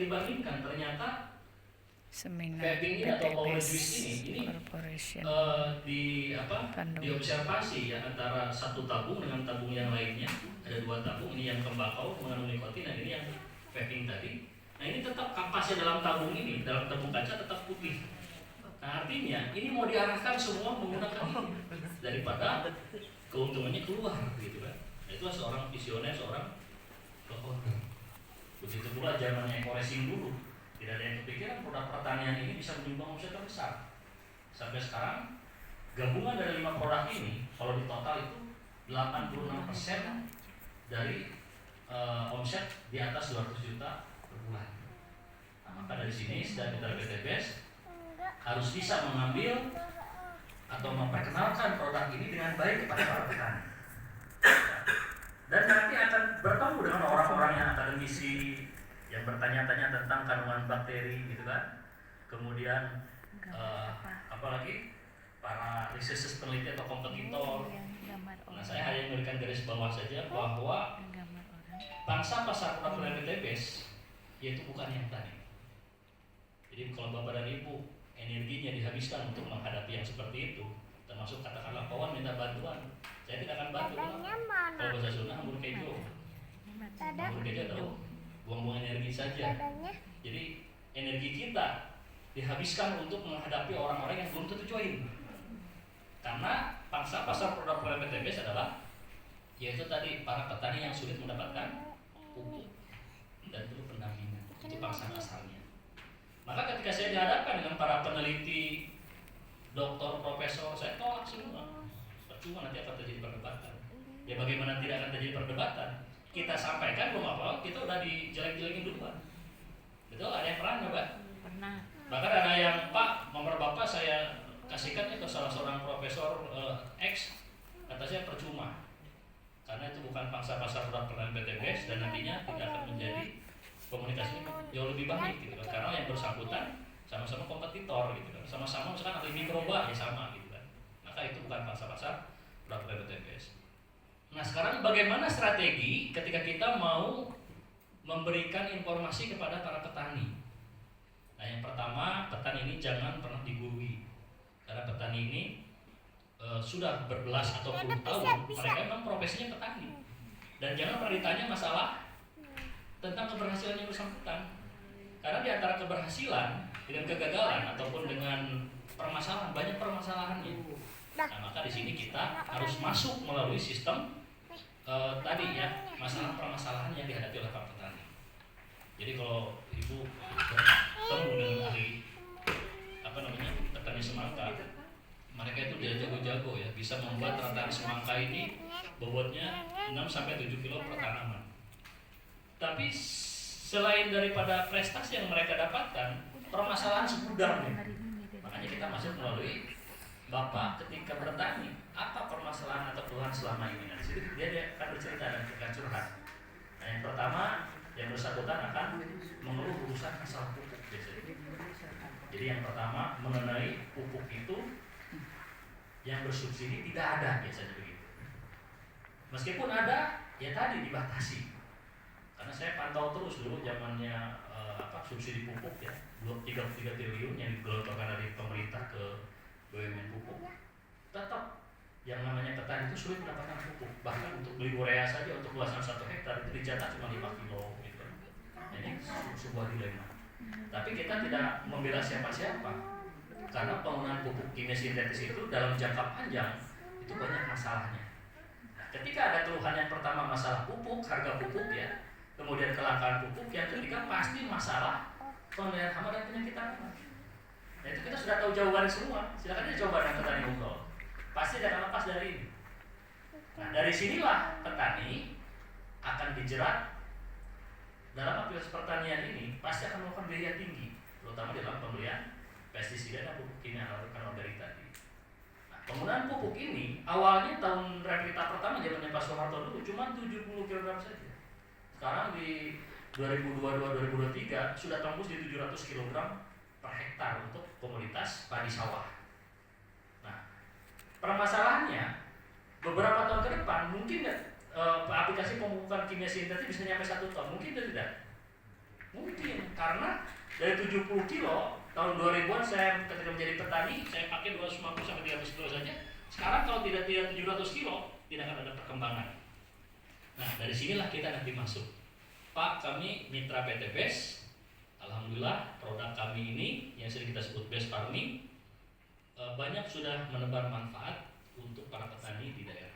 dibandingkan ternyata Seminar vaping ini atau powder juice ini Corporation diobservasi ya antara satu tabung dengan tabung yang lainnya. Ada 2 tabung, ini yang tembakau mengandung nikotin dan ini yang vaping tadi. Nah ini tetap kapasnya dalam tabung ini, dalam tabung kaca tetap putih. Nah artinya ini mau diarahkan semua menggunakan ini daripada keuntungannya keluar gitu kan. Nah, itulah seorang visioner, seorang tokoh. Begitu pula zamannya Ekoresim dulu, tidak ada yang kepikiran produk pertanian ini bisa menyumbang omset terbesar. Sampai sekarang gabungan dari 5 produk ini kalau di total itu 86% dari omset di atas 200 juta per bulan. Nah, maka dari sini dari PT BES harus bisa mengambil atau memperkenalkan produk ini dengan baik kepada para petani. Dan nanti akan bertemu dengan orang-orang yang akademisi yang bertanya-tanya tentang kandungan bakteri gitu kan. Kemudian apalagi para research peneliti atau kompetitor. Nah, saya hanya memberikan garis bawah saja bahwa pangsa pasar produk dari PT BES yaitu bukan yang tadi. Jadi kalau Bapak dan Ibu energinya dihabiskan untuk menghadapi yang seperti itu, termasuk katakanlah kawan minta bantuan, saya tidak akan bantu. Kalau bahasa Sunda hambur kejo. Hambur kejo tahu, buang-buang energi saja. Jadi energi kita dihabiskan untuk menghadapi orang-orang yang belum tentu join. Karena pangsa pasar produk PT BES adalah yaitu tadi para petani yang sulit mendapatkan pupuk dan perlu pendampingan. Itu pangsa pasarnya. Maka ketika saya dihadapkan dengan para peneliti, doktor, profesor, saya tolak semua. Percuma nanti akan terjadi perdebatan. Ya bagaimana tidak akan terjadi perdebatan? Kita sampaikan belum apa, kita udah dijelek-jelekin duluan. Betul? Ada yang pernah nggak? Pernah. Bahkan ada yang Pak, nomor Bapak saya kasihkan itu salah seorang profesor X, kata saya percuma. Karena itu bukan pangsa pasar produk pertanian PT BES dan nantinya tidak akan menjadi komunikasinya jauh lebih baik gitu kan. Karena yang bersangkutan sama-sama kompetitor gitu kan. Sama-sama misalkan ahli mikroba ya sama gitu kan. Maka itu bukan pangsa pasar produk pertanian PT BES. Nah, sekarang bagaimana strategi ketika kita mau memberikan informasi kepada para petani? Nah, yang pertama, petani ini jangan pernah digurui. Karena petani ini sudah berbelas atau puluh tahun, mereka memang profesinya petani. Dan jangan pernah ditanya masalah tentang keberhasilan yang bersangkutan. Karena di antara keberhasilan dengan kegagalan ataupun dengan permasalahan, banyak permasalahannya. Nah, maka di sini kita harus masuk melalui sistem tadi ya, masalah permasalahan yang dihadapi oleh para petani. Jadi kalau Ibu bertemu dengan ahli petani semangka, mereka itu dia jago-jago ya, bisa membuat rantai semangka ini bobotnya 6-7 kilo per tanaman. Tapi selain daripada prestasi yang mereka dapatkan, permasalahan sepudar nih. Makanya kita masuk melalui Bapak ketika bertani, apa permasalahan atau keluhan selama ini? Nah, di situ dia akan bercerita dan akan curhat. Nah, yang pertama, yang bersangkutan akan mengeluh urusan masalah pupuk biasanya. Jadi yang pertama mengenai pupuk itu yang bersubsidi tidak ada biasanya begitu. Meskipun ada, ya tadi dibatasi. Karena saya pantau terus dulu zamannya subsidi pupuk ya, 33 triliun yang digelontorkan dari pemerintah ke BUMN pupuk. Tetap yang namanya petani itu sulit mendapatkan pupuk. Bahkan untuk beli urea saja untuk luasan 1 hektar itu dicatat cuma 5 kilo gitu. Ini sebuah dilema. Tapi kita tidak membela siapa-siapa. Karena penggunaan pupuk kimia sintetis itu dalam jangka panjang itu banyak masalahnya. Nah, ketika ada keluhan yang pertama masalah pupuk, harga pupuk ya, kemudian kelangkaan pupuk, yang ketiga pasti masalah pengendalian hama dan penyakit tanaman. Nah, itu kita sudah tahu jawabannya semua. Silakan aja coba dengan petani unggul. Pasti akan lepas dari ini. Nah, dari sinilah petani akan dijerat dalam aktivitas pertanian ini pasti akan melakukan biaya tinggi, terutama dalam pembelian pestisida dan pupuk kimia anorganik tadi. Nah, penggunaan pupuk ini awalnya tahun Revita pertama zamannya Pak Soeharto dulu cuma 70 kg saja. Sekarang di 2022-2023 sudah tembus di 700 kg per hektar untuk komoditas padi sawah. Nah, permasalahannya beberapa tahun ke depan mungkin aplikasi pemupukan kimia sintetis bisa nyampe 1 ton, mungkin atau tidak? Mungkin, karena dari 70 kilo tahun 2000-an saya ketika menjadi petani, saya pakai 250 sampai 300 kilo saja. Sekarang kalau tidak 700 kilo, tidak akan ada perkembangan. Nah, dari sinilah kita nanti masuk. Pak, kami mitra PT BES. Alhamdulillah, produk kami ini yang sering kita sebut BES Farming banyak sudah menebar manfaat untuk para petani di daerah.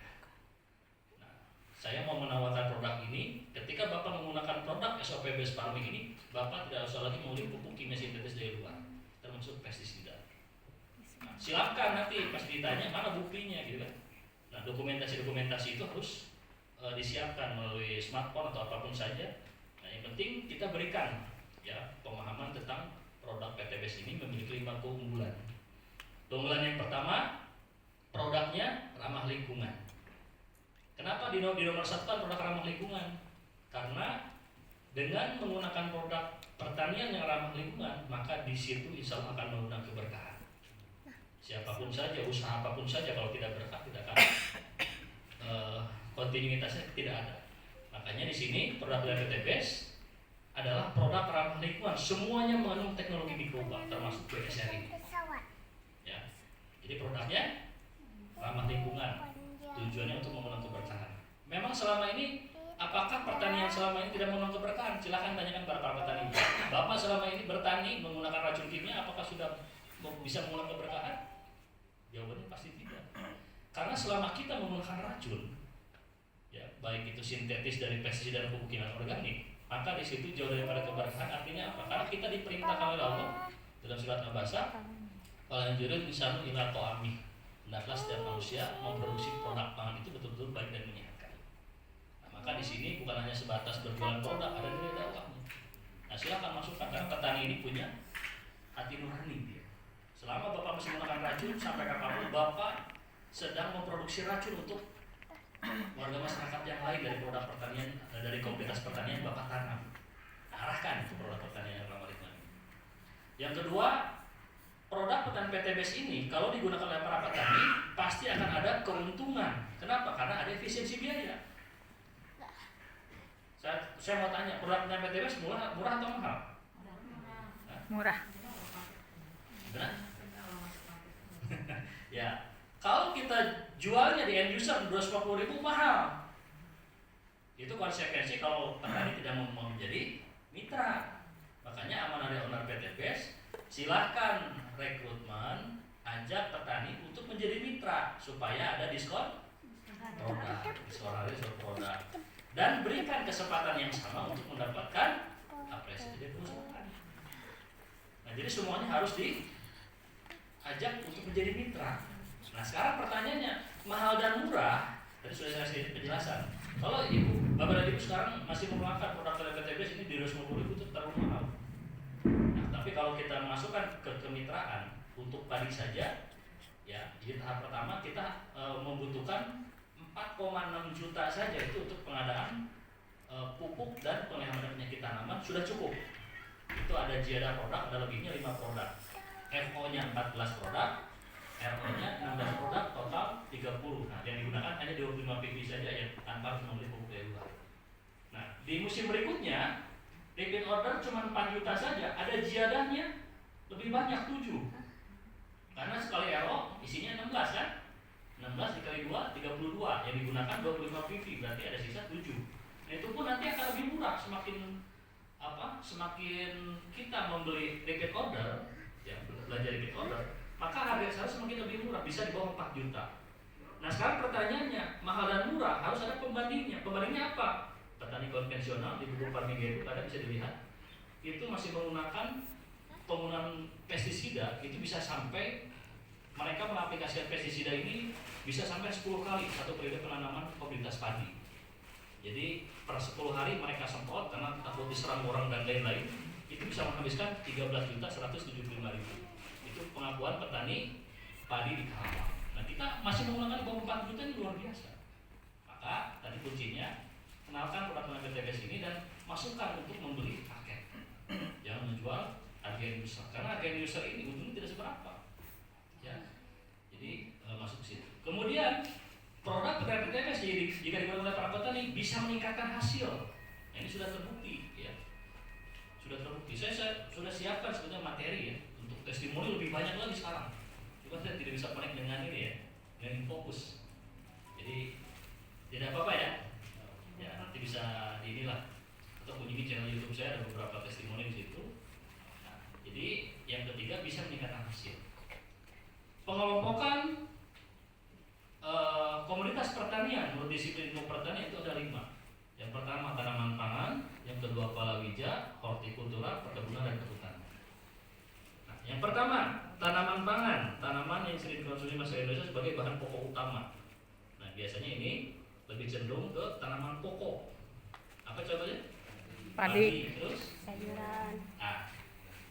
Saya mau menawarkan produk ini, ketika Bapak menggunakan produk SOP Best Farming ini, Bapak tidak usah lagi membeli pupuk kimia sintetis dari luar, termasuk pestisida. Nah, silakan nanti pas ditanya mana buktinya gitu kan. Nah, dokumentasi itu harus disiapkan melalui smartphone atau apapun saja. Nah, yang penting kita berikan ya pemahaman tentang produk PT Best ini memiliki 5 keunggulan. Keunggulan yang pertama, produknya ramah lingkungan. Kenapa di nomor 1 kan produk ramah lingkungan? Karena dengan menggunakan produk pertanian yang ramah lingkungan, maka di situ insya Allah akan mengundang keberkahan. Siapapun saja, usaha apapun saja, kalau tidak berkah tidak akan kontinuitasnya tidak ada. Makanya di sini produk dari PT BES adalah produk ramah lingkungan. Semuanya mengandung teknologi mikroba, termasuk BSR ini. Ya, jadi produknya ramah lingkungan. Tujuannya untuk mengundang keberkahan. Memang selama ini, apakah pertanian selama ini tidak mengundang keberkahan? Silahkan tanyakan para petani. Bapak selama ini bertani menggunakan racun kimia, apakah sudah bisa mengundang keberkahan? Jawabannya pasti tidak. Karena selama kita menggunakan racun, ya baik itu sintetis dari pestisida dan pupuk kimia organik, maka di situ jauh daripada keberkahan. Artinya apa? Karena kita diperintahkan oleh Allah dalam surat Al-Baqarah, "Wal yanzurun insanu ila ta'amih." Hendaklah setiap manusia memproduksi produk pangan itu betul-betul baik dan menyehatkan. Nah, maka di sini bukan hanya sebatas berjualan produk, ada nilai dakwahnya. Nah, silakan masukkan, karena petani ini punya hati nurani dia. Selama Bapak masih menggunakan racun, sampai kapanpun Bapak sedang memproduksi racun untuk warga masyarakat yang lain dari produk pertanian, dari komunitas pertanian yang Bapak tanam. Arahkan itu produk pertanian yang ramah lingkungan. Yang kedua, produk petani PT BES ini kalau digunakan oleh para petani pasti akan ada keuntungan. Kenapa? Karena ada efisiensi biaya. Saya mau tanya, produk petani PT BES murah atau mahal? Murah. Benar? Ya, kalau kita jualnya di end user 250.000 mahal. Itu konsekuensi kalau petani tidak mau menjadi mitra. Makanya amanah dari owner PT BES, silahkan rekrutmen, ajak petani untuk menjadi mitra supaya ada diskon produk, dan berikan kesempatan yang sama untuk mendapatkan apresiasi dari perusahaan. Nah, jadi semuanya harus diajak untuk menjadi mitra. Nah, sekarang pertanyaannya, mahal dan murah, tadi sudah saya sedikit penjelasan. Kalau Bapak dan Ibu sekarang masih menggunakan produk dari PT BES ini di 250.000 itu terlalu mahal. Tapi kalau kita masukkan ke kemitraan untuk padi saja, ya di tahap pertama kita membutuhkan 4,6 juta saja itu untuk pengadaan pupuk dan pengelolaan penyakit tanaman sudah cukup. Itu ada jiada produk, ada lebihnya 5 produk. FO-nya 14 produk, RO-nya 16 produk, total 30. Nah, yang digunakan hanya 25 pp saja ya, tanpa harus membeli pupuk dari luar. Nah, di musim berikutnya repeat order cuma 4 juta saja, ada jiadahnya lebih banyak 7. Karena sekali RO isinya 16 kan? 16 dikali 2, 32. Yang digunakan 25 pp, berarti ada sisa 7. Nah, itu pun nanti akan lebih murah semakin kita membeli repeat order, ya belanja repeat order, maka harga semakin lebih murah, bisa di bawah 4 juta. Nah, sekarang pertanyaannya, mahal dan murah harus ada pembandingnya. Pembandingnya apa? Petani konvensional di buku farming itu ada bisa dilihat, itu masih menggunakan penggunaan pestisida, itu bisa sampai mereka mengaplikasikan pestisida ini bisa sampai 10 kali satu periode penanaman komoditas padi. Jadi per 10 hari mereka semprot karena takut diserang orang dan lain-lain, itu bisa menghabiskan 13.175.000. Itu pengakuan petani padi di Karawang. Nah, kita masih menggunakan bawah 4 juta, ini luar biasa. Maka tadi kuncinya, kenalkan produk PT BES ini dan masukkan untuk membeli paket. Jangan menjual harga yang besar, karena harga yang user ini ujungnya tidak seberapa. Ya, jadi masuk ke situ. Kemudian produk PT BES jika digunakan oleh para petani bisa meningkatkan hasil. Nah, ini sudah terbukti, ya. sudah terbukti. Saya sudah siapkan sebenarnya materi ya untuk testimoni lebih banyak lagi sekarang. Cuma saya tidak bisa connect dengan ini ya, dengan fokus. Jadi tidak apa-apa ya. Ya nanti bisa di inilah atau kunjungi channel YouTube saya, ada beberapa testimoni di situ. Nah, jadi yang ketiga bisa meningkatkan hasil. Pengelompokan komunitas pertanian menurut disiplin ilmu pertanian itu ada 5. Yang pertama tanaman pangan, yang kedua palawija, hortikultura, perkebunan dan kehutanan. Nah, yang pertama tanaman pangan, tanaman yang sering dikonsumsi masyarakat Indonesia sebagai bahan pokok utama. Nah, biasanya ini lebih cenderung ke tanaman pokok. Apa contohnya? Padi. Terus sayuran.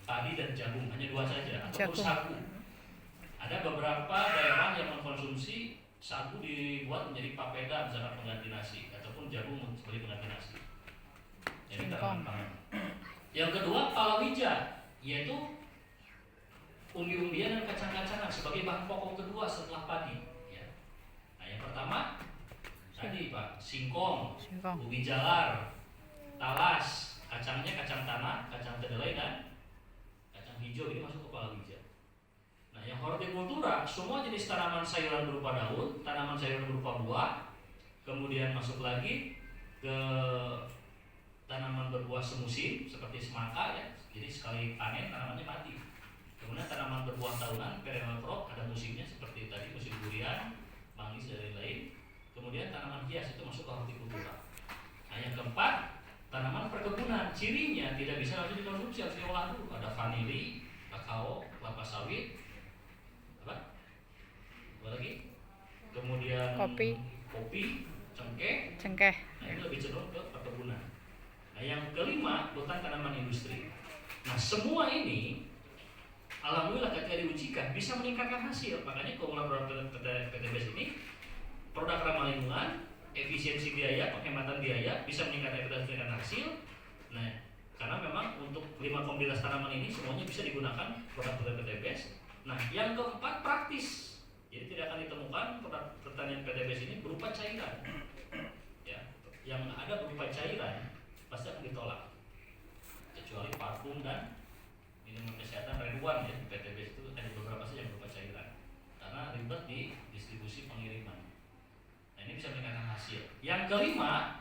Padi dan jagung, hanya 2 saja. Ataupun Jagung. sagu. Ada beberapa daerah yang mengkonsumsi sagu dibuat menjadi papeda misalkan pengganti nasi, ataupun jagung sebagai pengganti nasi. Jadi tanaman pangan. Yang kedua palawija, yaitu umbi-umbian dan kacang-kacangan sebagai bahan pokok kedua setelah padi. Ya. Nah, yang pertama tadi Pak, singkong, ubi jalar, talas, kacangnya kacang tanah, kacang kedelai dan kacang hijau ini masuk ke palawija. Nah, yang hortikultura semua jenis tanaman sayuran berupa daun, tanaman sayuran berupa buah, kemudian masuk lagi ke tanaman berbuah semusim seperti semangka ya, jadi sekali panen tanamannya mati. Kemudian tanaman berbuah tahunan, perennial crop, ada musimnya seperti tadi musim durian, manggis dan lain-lain. Kemudian tanaman hias itu masuk ke hortikultura. Nah, yang keempat tanaman perkebunan, cirinya tidak bisa langsung dikonsumsi, harus diolah dulu. Ada vanili, kakao, kelapa sawit, apa lagi? Kemudian kopi, cengkeh. Nah, ini lebih cenderung ke perkebunan. Nah, yang kelima hutan tanaman industri. Nah, semua ini alhamdulillah ketika diujikan bisa meningkatkan hasil. Makanya keunggulan produk PTBS ini produk ramah lingkungan, efisiensi biaya, penghematan biaya, bisa meningkatkan hasil. Nah, karena memang untuk 5 komoditas tanaman ini semuanya bisa digunakan produk PTBS. Nah, yang keempat praktis. Jadi tidak akan ditemukan produk pertanian PTBS ini berupa cairan. Ya, yang ada berupa cairan pasti akan ditolak. Kecuali parfum dan minuman kesehatan Red-One ya, di PTBS itu ada beberapa saja yang berupa cairan. Karena ribet di distribusi pengiriman. Nah, ini bisa meningkatkan hasil. Yang kelima,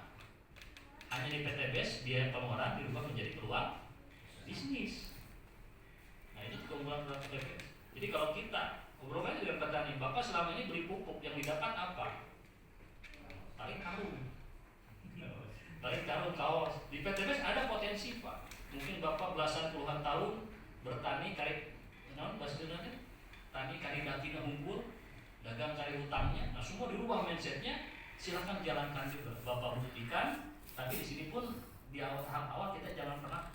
hanya di PTBS biaya pengeluaran dirubah menjadi peluang bisnis. Nah, itu keunggulan produk PTBS. Jadi kalau kita ngobrolnya dengan petani, Bapak selama ini beli pupuk yang didapat apa? Paling karung kaos. Di PTBS ada potensi Pak. Mungkin Bapak belasan puluhan tahun bertani kari, tani kari datina hunkul, dagang kari hutangnya. Nah, semua dirubah mindsetnya. Silahkan jalankan juga. Bapak buktikan. Tapi di sini pun di tahap awal kita jangan pernah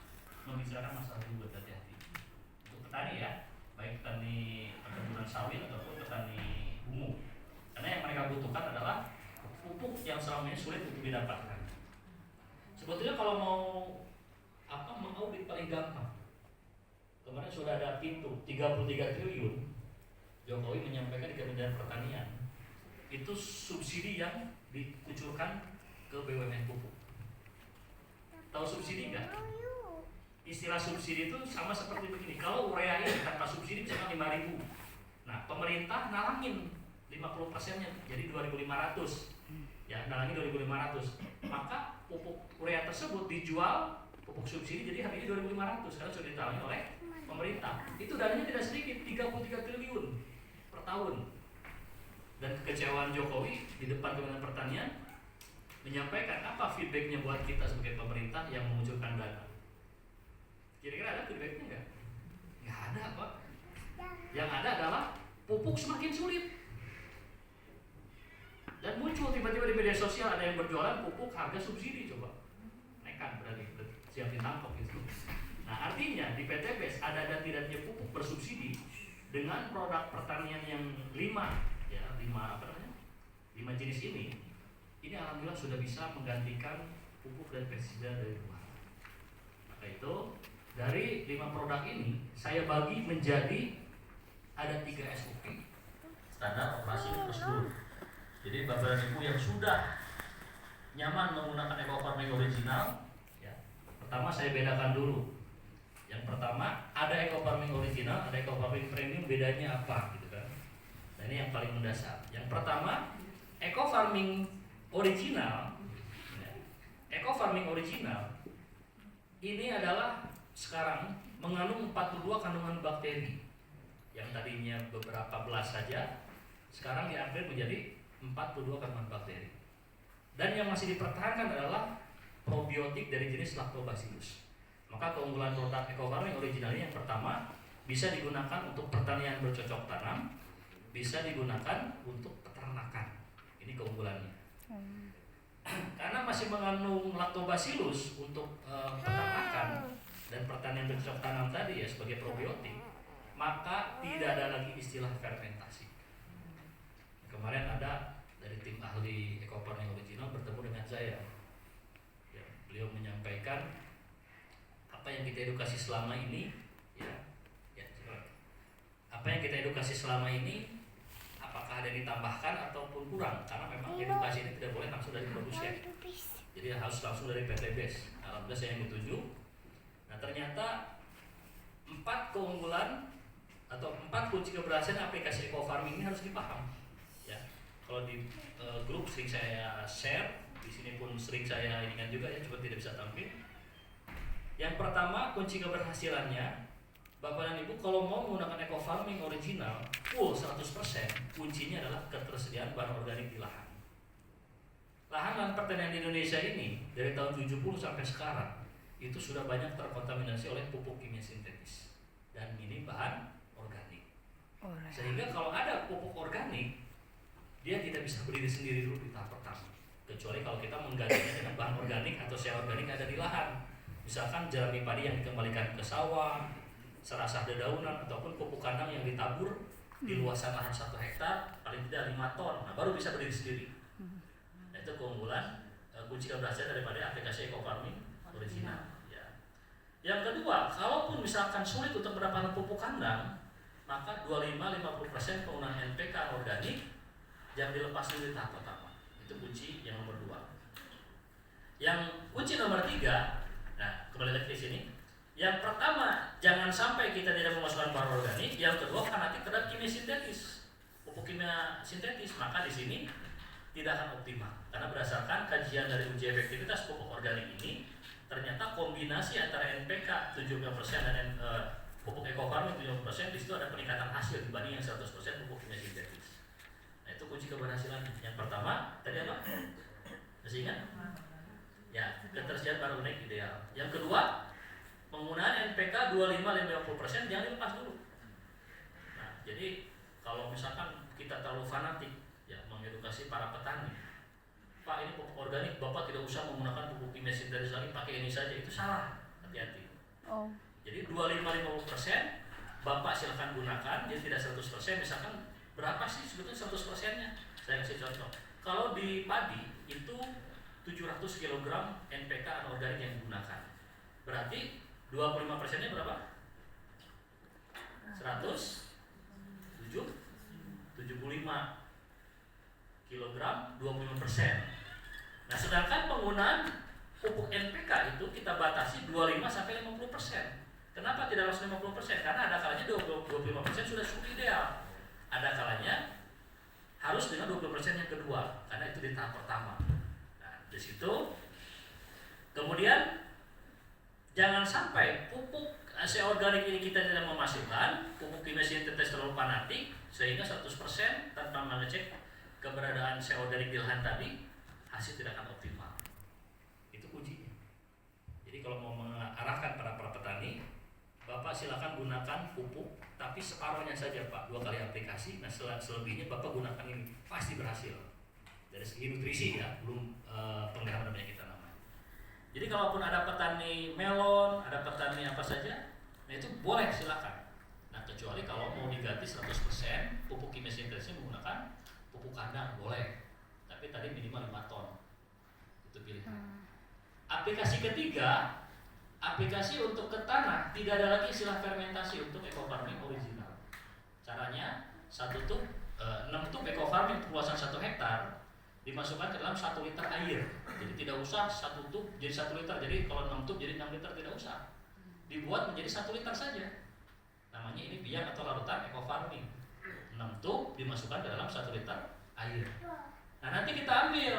membicarakan masalah dulu, hati-hati. Untuk petani ya, baik petani perkebunan sawit ataupun petani ungu. Karena yang mereka butuhkan adalah pupuk yang selama ini sulit untuk didapatkan. Sebetulnya kalau mau mengaudit paling gampang. Kemarin sudah ada pintu 33 triliun. Jokowi menyampaikan di Kementerian Pertanian itu subsidi yang dikucurkan ke BUMN pupuk. Tahu subsidi nggak? Istilah subsidi itu sama seperti begini. Kalau urea ini tanpa subsidi misalkan 5.000. Nah, pemerintah nalangin 50%-nya jadi 2.500. Ya, nalangin 2.500. Maka pupuk urea tersebut dijual pupuk subsidi jadi harganya 2.500 karena sudah ditalangi oleh pemerintah. Itu dananya tidak sedikit, 33 triliun per tahun. Dan kekecewaan Jokowi di depan Kementerian Pertanian menyampaikan apa feedbacknya buat kita sebagai pemerintah yang mengucurkan dana. Kira-kira ada feedbacknya nggak? Nggak ada Pak. Yang ada adalah pupuk semakin sulit. Dan muncul tiba-tiba di media sosial ada yang berjualan pupuk harga subsidi, coba. Nekat berarti siap ditangkap gitu. Nah, artinya di PTBS ada dan tidaknya pupuk bersubsidi dengan produk pertanian yang 5 jenis ini alhamdulillah sudah bisa menggantikan pupuk dan pestisida dari luar. Maka itu dari 5 produk ini saya bagi menjadi ada 3 SOP, standar operasi prosedur. Jadi Bapak dan Ibu yang sudah nyaman menggunakan ekofarming original, ya, pertama saya bedakan dulu Yang pertama, ada eco farming original, ada eco farming premium, bedanya apa gitu kan. Nah, ini yang paling mendasar. Yang pertama, eco farming original. Eco farming original ini adalah sekarang mengandung 42 kandungan bakteri. Yang tadinya beberapa belas saja, sekarang diupgrade menjadi 42 kandungan bakteri. Dan yang masih dipertahankan adalah probiotik dari jenis Lactobacillus. Maka keunggulan produk eco farming original ini yang pertama, bisa digunakan untuk pertanian bercocok tanam, bisa digunakan untuk peternakan. Ini keunggulannya. Karena masih mengandung Lactobacillus untuk peternakan dan pertanian bercocok tanam tadi ya sebagai probiotik, maka tidak ada lagi istilah fermentasi. Kemarin ada dari tim ahli eco farming original bertemu dengan saya. Ya, beliau menyampaikan apa yang kita edukasi selama ini, apa yang kita edukasi selama ini, apakah ada yang ditambahkan ataupun kurang? Karena memang edukasi ini tidak boleh langsung dari produsen, jadi harus langsung dari PT BES. Alhamdulillah saya yang dituju. Nah ternyata 4 keunggulan atau 4 kunci keberhasilan aplikasi eco farming ini harus dipaham. Ya, kalau di grup sering saya share, di sini pun sering saya ingat juga ya, cuma tidak bisa tampil. Yang pertama, kunci keberhasilannya, Bapak dan Ibu kalau mau menggunakan eco farming original full 100%, kuncinya adalah ketersediaan bahan organik di lahan. Lahan pertanian di Indonesia ini dari tahun 70 sampai sekarang itu sudah banyak terkontaminasi oleh pupuk kimia sintetis dan ini bahan organik. Sehingga kalau ada pupuk organik, dia tidak bisa berdiri sendiri dulu di tahap pertama, kecuali kalau kita menggantinya dengan bahan organik atau sel organik ada di lahan. Misalkan jerami padi yang dikembalikan ke sawah, serasah dedaunan, ataupun pupuk kandang yang ditabur di luasan lahan 1 hektar paling tidak 5 ton, nah baru bisa berdiri sendiri. Nah itu keunggulan kunci keberhasilan daripada aplikasi eco farming original. Ya. Yang kedua, kalaupun misalkan sulit untuk mendapatkan pupuk kandang, maka 25-50% penggunaan NPK organik yang dilepas dulu di tahap pertama. Itu kunci yang nomor 2. Yang kunci nomor 3, nah kembali lagi di sini. Yang pertama, jangan sampai kita tidak memasukkan bahan organik. Yang kedua, fanatik terhadap kimia sintetis, pupuk kimia sintetis. Maka di sini tidak akan optimal. Karena berdasarkan kajian dari uji efektivitas pupuk organik ini, ternyata kombinasi antara NPK 75% dan pupuk eco farming 70%, di situ ada peningkatan hasil dibanding yang 100% pupuk kimia sintetis. Nah itu kunci keberhasilan. Yang pertama, tadi apa? Masih ingat? Ya, ketersediaan bahan organik ideal. Yang kedua, penggunaan NPK 25-50% jangan dilepas dulu. Nah, jadi kalau misalkan kita terlalu fanatik ya mengedukasi para petani, Pak ini pupuk organik, Bapak tidak usah menggunakan pupuk kimia sintetis lagi, pakai ini saja, itu salah. Hati-hati. Jadi 25-50% Bapak silakan gunakan, dia tidak 100%. Misalkan berapa sih sebetulnya 100%-nya? Saya kasih contoh. Kalau di padi itu 700 kg NPK anorganik yang digunakan. Berarti 25%-nya berapa? 175 kg 25%. Nah, sedangkan penggunaan pupuk NPK itu kita batasi 25-50%. Kenapa tidak harus 50%? Karena ada kalanya 25% sudah cukup ideal. Ada kalanya harus dengan 20% yang kedua, karena itu di tahap pertama. Nah, di situ kemudian jangan sampai pupuk sel organik ini kita tidak memasukkan, pupuk kimia sintetis terlalu fanatik sehingga 100% tanpa mengecek keberadaan sel organik di lahan tadi, hasil tidak akan optimal. Itu kuncinya. Jadi kalau mau mengarahkan para petani, Bapak silakan gunakan pupuk, tapi separuhnya saja Pak, 2 kali aplikasi. Nah selebihnya Bapak gunakan ini, pasti berhasil. Dari segi nutrisi ya, belum penggaraman yang kita namanya. Jadi kalaupun ada petani melon, ada petani apa saja, nah itu boleh silakan. Nah kecuali kalau mau diganti 100% pupuk kimia sintetisnya menggunakan pupuk kandang, boleh. Tapi tadi minimal 5 ton. Itu pilihan. Aplikasi ketiga, aplikasi untuk ke tanah, tidak ada lagi istilah fermentasi untuk eco farming original. Caranya 6 tub eco farming perluasan 1 hektar dimasukkan ke dalam 1 liter air. Jadi tidak usah 1 tub jadi 1 liter. Jadi kalau 6 tub jadi 6 liter, tidak usah. dibuat menjadi 1 liter saja. Namanya ini biang atau larutan eco farming. 6 tub dimasukkan ke dalam 1 liter air. Nah, nanti kita ambil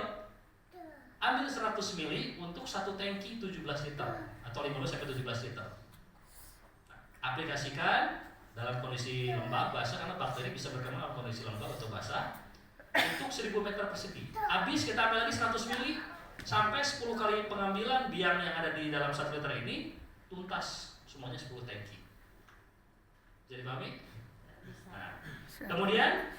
100 mili untuk 1 tangki 17 liter atau 15 sampai 17 liter. Nah, aplikasikan dalam kondisi lembab basah, karena bakteri bisa berkembang dalam kondisi lembab atau basah, untuk 1000 meter persegi. Habis kita ambil lagi 100 mili sampai 10 kali pengambilan biang yang ada di dalam 1 liter ini tuntas semuanya 10 tangki. Jadi pahami? Nah, kemudian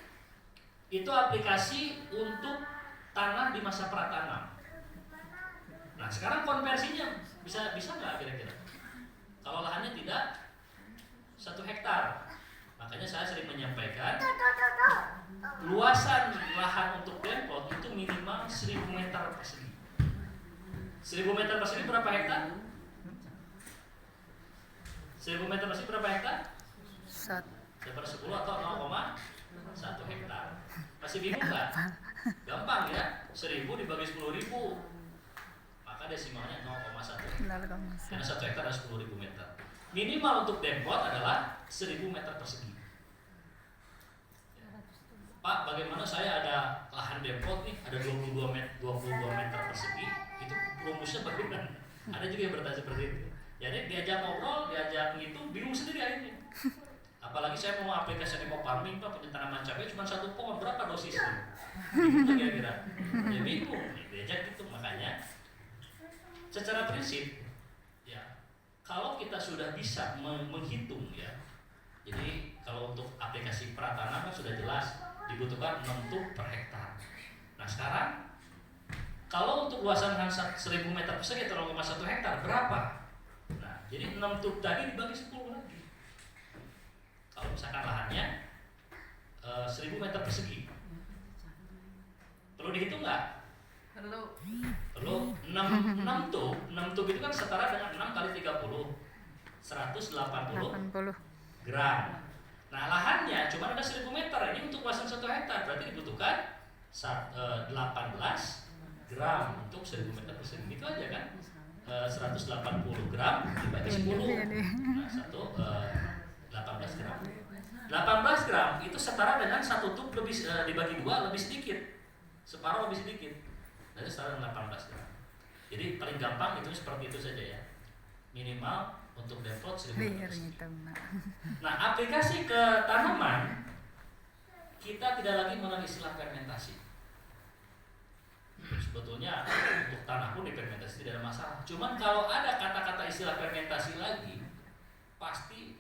itu aplikasi untuk tanah di masa pratanam. Nah, sekarang konversinya bisa nggak kira-kira? Kalau lahannya tidak 1 hektar, makanya saya sering menyampaikan luasan lahan untuk dempot itu minimal 1000 meter persegi. 1000 meter persegi berapa hektar? 1000 meter persegi berapa hektar? 1/10 atau 0,1 hektar. Masih bingung nggak? Gampang ya, 1000 dibagi 10.000, maka desimalnya 0,1 hektar. Karena 1 hektar ada 10.000 meter. Minimal untuk dempot adalah 1000 meter persegi. Pak, bagaimana saya ada lahan dempot nih, ada 22 meter persegi, itu rumusnya bagaimana? Ada juga yang bertanya seperti itu. Jadi diajak ngobrol, diajak gitu, bingung sendiri akhirnya. Apalagi saya mau aplikasi eco farming, Pak, penyetanam cabai cuma 1 pohon, berapa dosisnya? Bingung kira-kira. Ya bingung, diajak gitu. Makanya secara prinsip, ya kalau kita sudah bisa menghitung ya, jadi kalau untuk aplikasi pratanam kan sudah jelas dibutuhkan 6 tub per hektar. Nah sekarang kalau untuk luasan lahan 1000 meter persegi atau 0,1 hektar berapa? Nah jadi 6 tub tadi dibagi 10 lagi. Kalau misalkan lahannya 1000 meter persegi, perlu dihitung nggak? Perlu 6 tub. 6 tub itu kan setara dengan 6 kali 30, 180 gram. Nah lahannya cuma ada 1000 meter, ini untuk luasan 1 hektar, berarti dibutuhkan 18 gram untuk 1000 meter persegi. Itu aja kan, 180 gram dibagi 10. Nah 18 gram. 18 gram itu setara dengan 1 tub lebih dibagi 2 lebih sedikit, separuh lebih sedikit. Jadi setara dengan 18 gram. Jadi paling gampang itu seperti itu saja ya. Minimal untuk dempot 1000 meter persegi. Nah, aplikasi ke tanaman kita tidak lagi mengenal istilah fermentasi. Sebetulnya untuk tanah pun difermentasi tidak ada masalah. Cuman kalau ada kata-kata istilah fermentasi lagi, pasti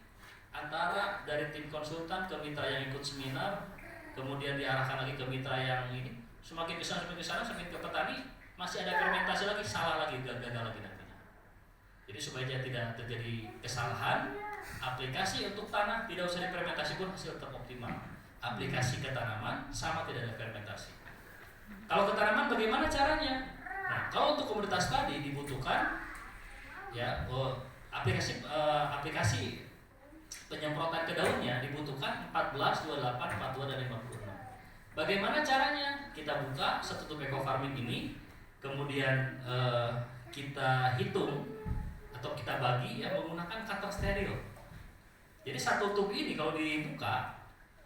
antara dari tim konsultan ke mitra yang ikut seminar, kemudian diarahkan lagi ke mitra yang ini, semakin ke sana semakin ke petani, masih ada fermentasi lagi, salah lagi, gagal lagi nantinya. Jadi supaya tidak terjadi kesalahan, aplikasi untuk tanah tidak usah difermentasi pun hasil tetap optimal. Aplikasi ke tanaman sama tidak ada fermentasi. Kalau ke tanaman bagaimana caranya? Nah, kalau untuk komoditas tadi dibutuhkan ya aplikasi penyemprotan ke daunnya dibutuhkan 14, 28, 42 dan 56. Bagaimana caranya? Kita buka 1 tub eco farming ini, kemudian kita hitung atau kita bagi ya menggunakan cutter steril. Jadi 1 tub ini kalau dibuka,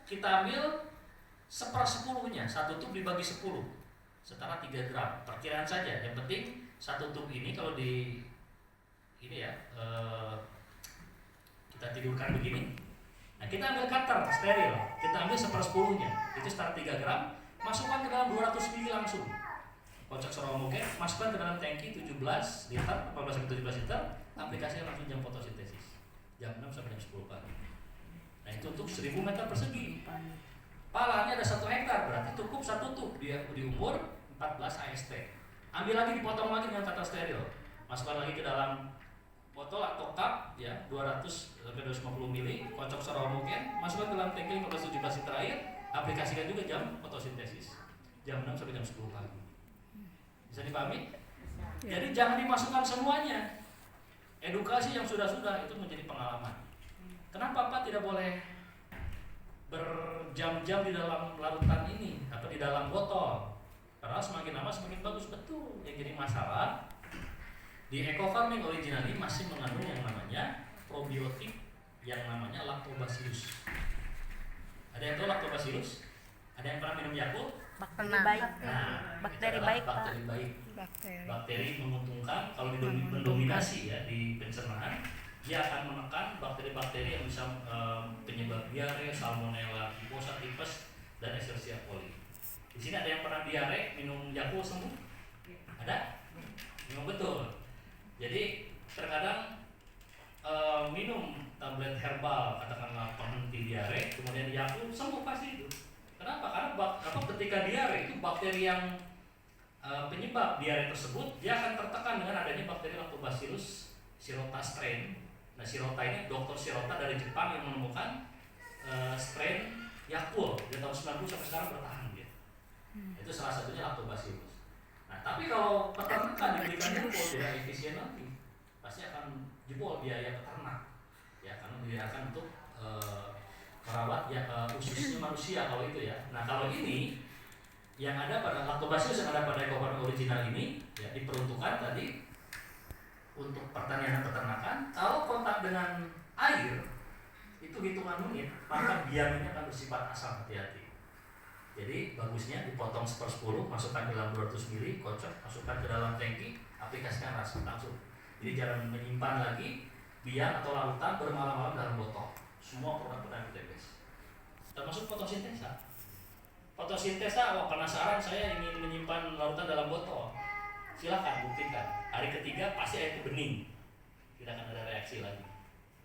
kita ambil 1/10-nya, 1 tub dibagi 10, setara 3 gram. Perkiraan saja. Yang penting 1 tub ini kalau di ini ya kita tidurkan begini. Nah kita ambil cutter steril, kita ambil 1/10-nya, itu setara 3 gram, masukkan ke dalam 200 ml langsung. Kocok seromogen, masukkan ke dalam tangki 17 liter, 14-17 liter, aplikasinya langsung jam fotosintesis. Jam 6 sampai jam 10 pagi. Nah itu untuk 1000 meter persegi. Lahannya ada 1 hektar, berarti cukup 1 tub dia di umur 14 AST. Ambil lagi, dipotong lagi dengan cutter steril, masukkan lagi ke dalam botol atau cup ya 200-250 ml, kocok secara homogen, masukkan ke dalam tangki 15-17 liter air, aplikasikan juga jam fotosintesis jam 6 sampai jam 10 pagi. Bisa dipahami? Jadi jangan dimasukkan semuanya. Edukasi yang sudah-sudah itu menjadi pengalaman. Kenapa Pak tidak boleh berjam-jam di dalam larutan ini atau di dalam botol? Karena semakin lama semakin bagus. Betul. Yang jadi masalah di eco farming original ini masih mengandung yang namanya probiotik yang namanya Lactobacillus. Ada yang tahu Lactobacillus? Ada yang pernah minum Yakult? Bakteri Pernah. baik. Nah, Bakteri itu adalah baik, Pak. bakteri baik. Bakteri. Bakteri menguntungkan kalau Menguntungkan. mendominasi ya di pencernaan, dia akan menekan bakteri-bakteri yang bisa penyebab diare, salmonella, typhosa, typhus, dan Escherichia coli. Di sini ada yang pernah diare minum Yakult sembuh? Ada? Memang betul. Jadi terkadang minum tablet herbal katakanlah penghenti diare, kemudian Yakult sembuh pasti itu. Kenapa? Karena ketika diare itu bakteri yang penyebab diare tersebut dia akan tertekan dengan adanya bakteri Lactobacillus Shirota strain. Nah, Shirota ini Dr. Shirota dari Jepang yang menemukan strain Yakult di tahun 90 sampai sekarang bertahan dia. Itu salah satunya Lactobacillus. Nah, tapi kalau peternakan diberikan Yakult tidak efisien lagi, pasti akan jebol biaya peternak. Ya, karena dia akan untuk merawat ya ususnya manusia kalau itu ya. Nah, kalau ini yang ada pada Lactobacillus yang ada pada Ecofarm original ini ya diperuntukkan tadi untuk pertanian dan peternakan. Kalau kontak dengan air itu hitungan menit, maka biangnya akan bersifat asam, hati-hati. Jadi bagusnya dipotong 1/10, masukkan ke dalam 200 ml, kocok, masukkan ke dalam tangki, aplikasikan langsung. Jadi jangan menyimpan lagi biang atau larutan bermalam-malam dalam botol. Semua produk-produk kita guys. Termasuk fotosintesa. Fotosintesa, wah penasaran saya ingin menyimpan larutan dalam botol. Silakan buktikan. Hari ketiga pasti air itu bening. Tidak akan ada reaksi lagi.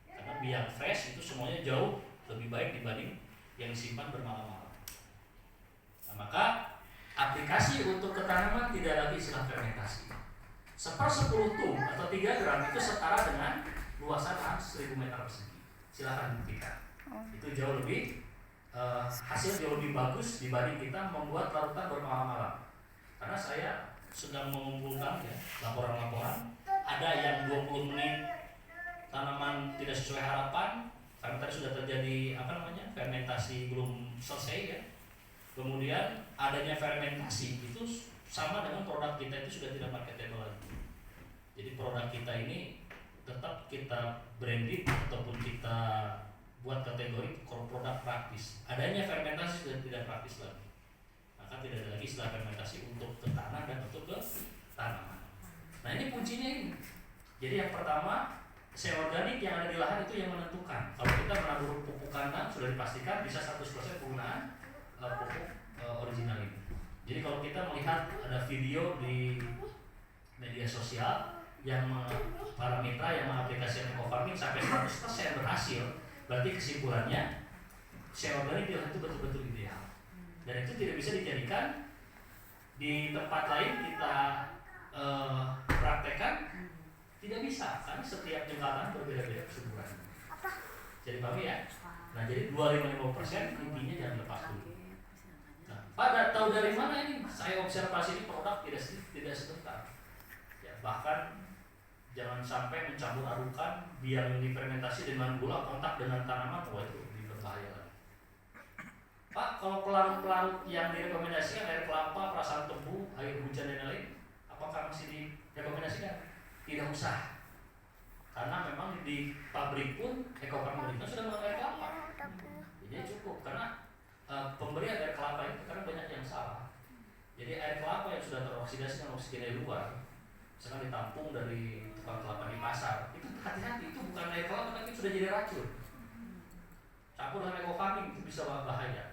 Karena biang fresh itu semuanya jauh lebih baik dibanding yang disimpan bermalam-malam. Nah, maka aplikasi untuk ketanaman tidak lagi istilah fermentasi. 1/10 tum atau 3 gram itu setara dengan luasan lahan 1000 meter persegi. Silahkan buktikan. Itu jauh lebih hasil jauh lebih bagus dibanding kita membuat larutan bermalam-malam. Karena saya sedang mengumpulkan ya laporan-laporan, ada yang 20 menit tanaman tidak sesuai harapan karena tadi sudah terjadi fermentasi belum selesai ya. Kemudian adanya fermentasi itu sama dengan produk kita itu sudah tidak marketable lagi. Jadi produk kita ini tetap kita branded ataupun kita buat kategori produk praktis. Adanya fermentasi sudah tidak praktis lagi. Maka tidak ada lagi istilah fermentasi untuk ke tanah dan untuk ke tanaman. Nah, ini kuncinya ini. Jadi yang pertama, sel organik yang ada di lahan itu yang menentukan. Kalau kita menabur pupuk kandang sudah dipastikan bisa 100% penggunaan pupuk original ini. Jadi kalau kita melihat ada video di media sosial yang para mitra yang mengaplikasikan eco-farming sampai 100% berhasil, berarti kesimpulannya sel organik di lahan itu betul-betul ideal. Dan itu tidak bisa dijadikan di tempat lain kita praktekkan, tidak bisa karena setiap jengkal berbeda-beda kesuburan. Jadi paham ya? Nah, jadi 2,5% intinya jangan lepas dulu. Nah, pada tahu dari mana ini? Saya observasi ini produk tidak sebentar. Ya, bahkan jangan sampai mencampur adukan biang difermentasi dengan gula kontak dengan tanaman, wah itu lebih berbahaya lagi. Pak, kalau pelarut-pelarut yang direkomendasikan air kelapa, perasan tebu, air hujan dan lain, apakah masih direkomendasikan? Tidak usah. Karena memang di pabrik pun Ecofarm original sudah menggunakan air kelapa. Jadi cukup karena pemberian air kelapa itu karena banyak yang salah. Jadi air kelapa yang sudah teroksidasi dengan oksigen dari luar, misalkan ditampung dari tukang kelapa di pasar, itu hati-hati, itu bukan air kelapa tapi sudah jadi racun. Campur dengan eco-farming itu bisa bahaya.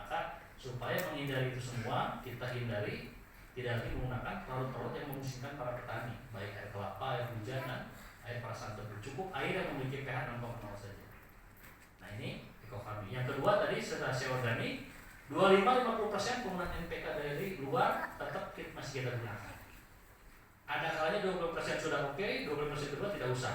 Maka supaya menghindari itu semua, kita hindari tidak lagi menggunakan larut-larut yang memusingkan para petani, baik air kelapa, air hujan, dan air perasan tebu. Cukup air yang memiliki pH 6,0 saja. Nah, ini eco-farming. Yang kedua tadi setelah sel organik, 25-50% penggunaan NPK dari luar tetap masih kita gunakan. Ada kalanya 20% sudah oke, 20% kedua tidak usah.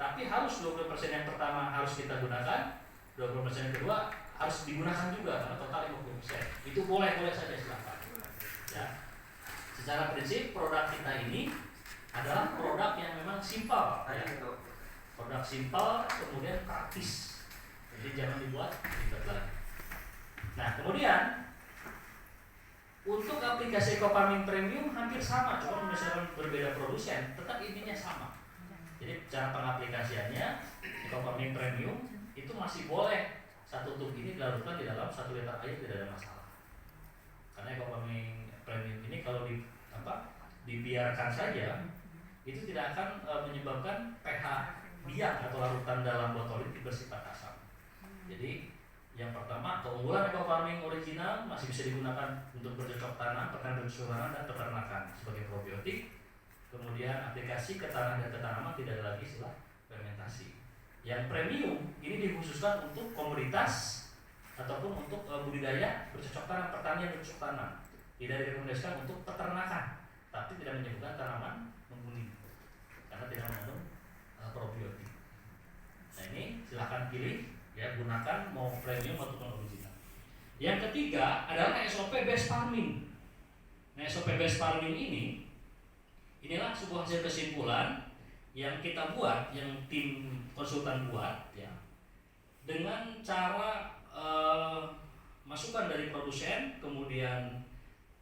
Tapi harus 20% yang pertama harus kita gunakan, 20% yang kedua harus digunakan juga karena total 50%. Itu boleh saja silakan. Ya. Secara prinsip produk kita ini adalah produk yang memang simpel, ya. Produk simpel kemudian praktis. Jadi jangan dibuat ribet lagi. Nah, kemudian untuk aplikasi eco-farming premium hampir sama, cuma misalnya berbeda produsen, tetap intinya sama. Jadi cara pengaplikasiannya Eco Farming Premium itu masih boleh satu tub ini dilarutkan di dalam 1 liter air, tidak ada masalah. Karena Eco Farming Premium ini kalau dibiarkan saja itu tidak akan menyebabkan pH biang atau larutan dalam botol itu bersifat asam. Jadi yang pertama, keunggulan Eco Farming original masih bisa digunakan untuk bercocok tanam, pertanian berkesudahan dan peternakan sebagai probiotik. Kemudian aplikasi ke tanah dan ke tanaman tidak ada lagi istilah fermentasi. Yang premium ini dikhususkan untuk komoditas ataupun untuk budidaya bercocok tanam, pertanian bercocok tanam. Tidak direkomendasikan untuk peternakan, tapi tidak menyebutkan tanaman menguning karena tidak mengandung probiotik. Nah ini silahkan pilih ya, gunakan mau premium ataupun original. Yang ketiga adalah SOP based farming. Nah SOP based farming inilah sebuah hasil kesimpulan yang kita buat, yang tim konsultan buat ya, dengan cara masukan dari produsen, kemudian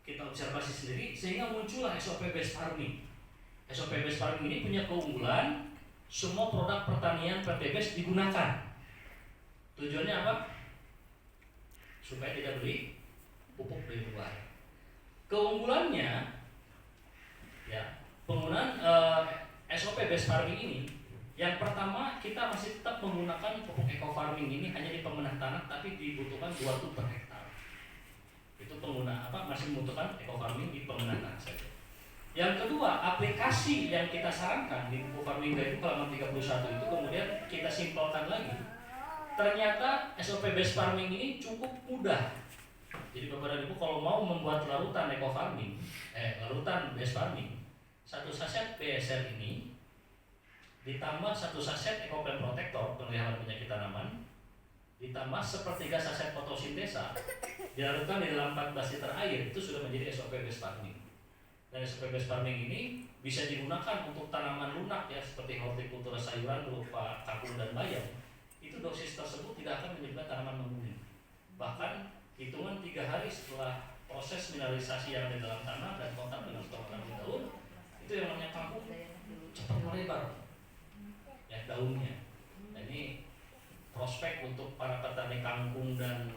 kita observasi sendiri sehingga muncullah SOP based farming. SOP based farming ini punya keunggulan semua produk pertanian PT-Base digunakan. Tujuannya apa? Supaya tidak beli pupuk dari luar. Keunggulannya ya, penggunaan SOP based farming ini, yang pertama kita masih tetap menggunakan pupuk eco farming ini hanya di pemenuhan tanah, tapi dibutuhkan 2 tub per hektar. Itu pengguna masih membutuhkan eco farming di pemenuhan tanah saja. Yang kedua, aplikasi yang kita sarankan di pupuk farming itu halaman 31 itu kemudian kita simpelkan lagi. Ternyata SOP based farming ini cukup mudah. Jadi Bapak dan Ibu kalau mau membuat larutan eco farming, larutan based farming, 1 saset BSR ini ditambah 1 saset Ecoplan Protector pengelihatan penyakit tanaman, ditambah 1/3 saset fotosintesa dilarutkan di dalam 14 liter air, itu sudah menjadi SOP based farming. Dan SOP based farming ini bisa digunakan untuk tanaman lunak ya, seperti hortikultura sayuran berupa kangkung dan bayam. Itu dosis tersebut tidak akan menyebabkan tanaman menguning. Bahkan hitungan 3 hari setelah proses mineralisasi yang ada di dalam tanah dan kontak dengan stok tanaman daun, itu yang namanya kangkung cepat melebar ya daunnya. Nah, ini prospek untuk para petani kangkung dan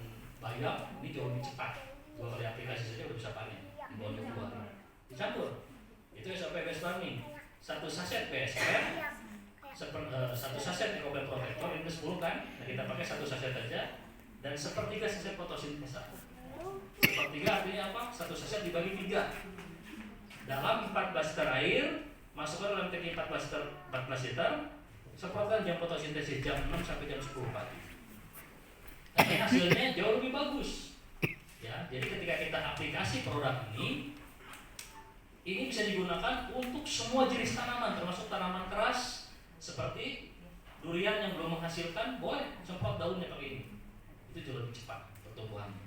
bayam ini jauh lebih cepat. 2 kali aplikasi saja udah bisa panen di bawah 2 hari. Dicampur, itu SOP based farming. 1 saset BSR, 1 saset Ecoplan Protector, ini 10 kan? Nah kita pakai 1 saset aja, dan 1/3 saset fotosintesa. 1/3 artinya apa? 1 saset dibagi 3 dalam 14 liter air, masukkan dalam tangki 14 liter, semprotkan jam fotosintesis jam 6 sampai jam 10 pagi. Tapi hasilnya jauh lebih bagus. Ya, jadi ketika kita aplikasi produk ini bisa digunakan untuk semua jenis tanaman, termasuk tanaman keras seperti durian yang belum menghasilkan, boleh semprot daunnya pakai ini. Itu jauh lebih cepat pertumbuhannya.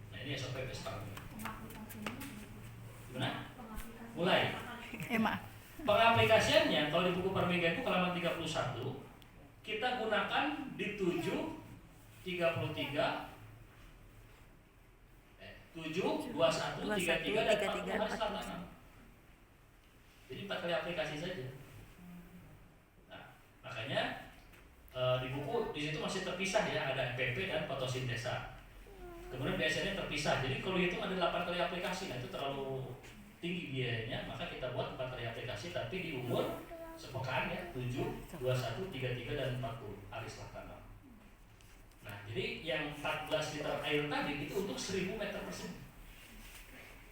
Nah ini SOP based farming. Gimana? Mulai. Pengaplikasiannya kalau di buku Permega itu halaman 31 kita gunakan di 7, 33, 7, 21, 33 dan 40 hari setelah tanam. Jadi 4 kali aplikasi saja. Nah, makanya di buku di situ masih terpisah ya, ada MPP dan fotosintesa. Kemudian biasanya terpisah. Jadi kalau itu ada 8 kali aplikasi, nah itu terlalu tinggi biayanya, maka kita buat 4 kali aplikasi tapi di umur sepekan ya, 7, 21, 33 dan 40 hari setelah tanam. Nah, jadi yang 14 liter air tadi itu untuk 1000 meter persegi.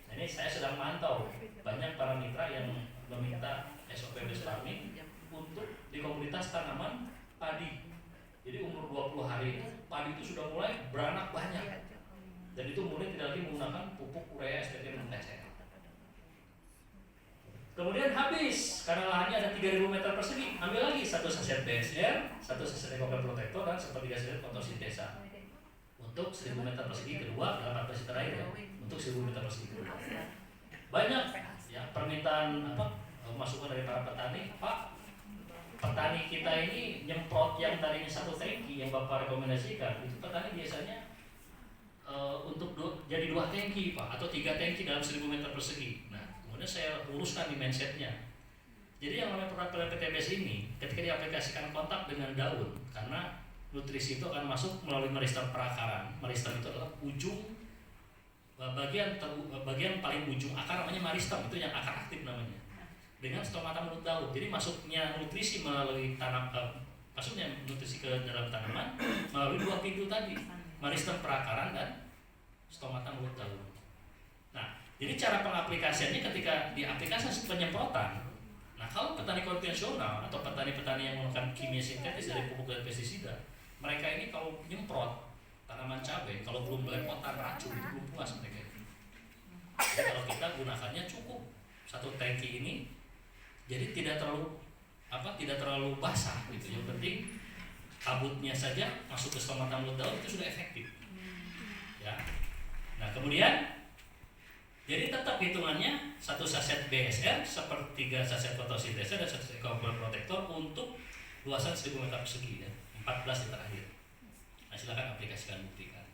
Nah, ini saya sedang mantau banyak para mitra yang meminta SOP based farming untuk di komunitas tanaman padi. Jadi umur 20 hari padi itu sudah mulai beranak banyak. Dan itu mulai tidak lagi menggunakan pupuk urea, SPT dan NPK. Kemudian habis, karena lahannya ada 3000 meter persegi, ambil lagi 1 saset BSR, 1 saset Ecoplan Protector dan 1/3 saset fotosintesa. Untuk 1000 meter persegi kedua dalam 14 liter air ya, untuk 1000 meter persegi kedua. Banyak ya permintaan masukan dari para petani, Pak, petani kita ini nyemprot yang tadinya 1 tangki yang Bapak rekomendasikan, itu petani biasanya untuk jadi 2 tangki Pak, atau 3 tangki dalam 1000 meter persegi. Nah, kemudian saya luruskan di mindsetnya. Jadi yang namanya produk PTBS ini ketika diaplikasikan kontak dengan daun, karena nutrisi itu akan masuk melalui meristem perakaran. Meristem itu adalah ujung bagian paling ujung akar, namanya meristem, itu yang akar aktif namanya. Dengan stomata mulut daun. Jadi masuknya nutrisi melalui masuknya nutrisi ke dalam tanaman melalui dua pintu tadi, meristem perakaran dan stomata mulut daun. Nah, jadi cara pengaplikasiannya ketika diaplikasi penyemprotan. Nah, kalau petani konvensional atau petani-petani yang menggunakan kimia sintetis dari pupuk dan pestisida, mereka ini kalau nyemprot tanaman cabai, kalau belum belepotan racun itu belum puas mereka itu. Jadi kalau kita gunakannya cukup satu tangki ini, jadi tidak terlalu basah gitu. Yang penting kabutnya saja masuk ke stomata mulut daun itu sudah efektif. Ya. Nah, kemudian jadi tetap hitungannya satu saset BSR, sepertiga saset fotosintesa dan satu saset komponen protektor untuk luasan 1000 meter persegi ya, 14 liter air. Nah, silakan aplikasikan, buktikan.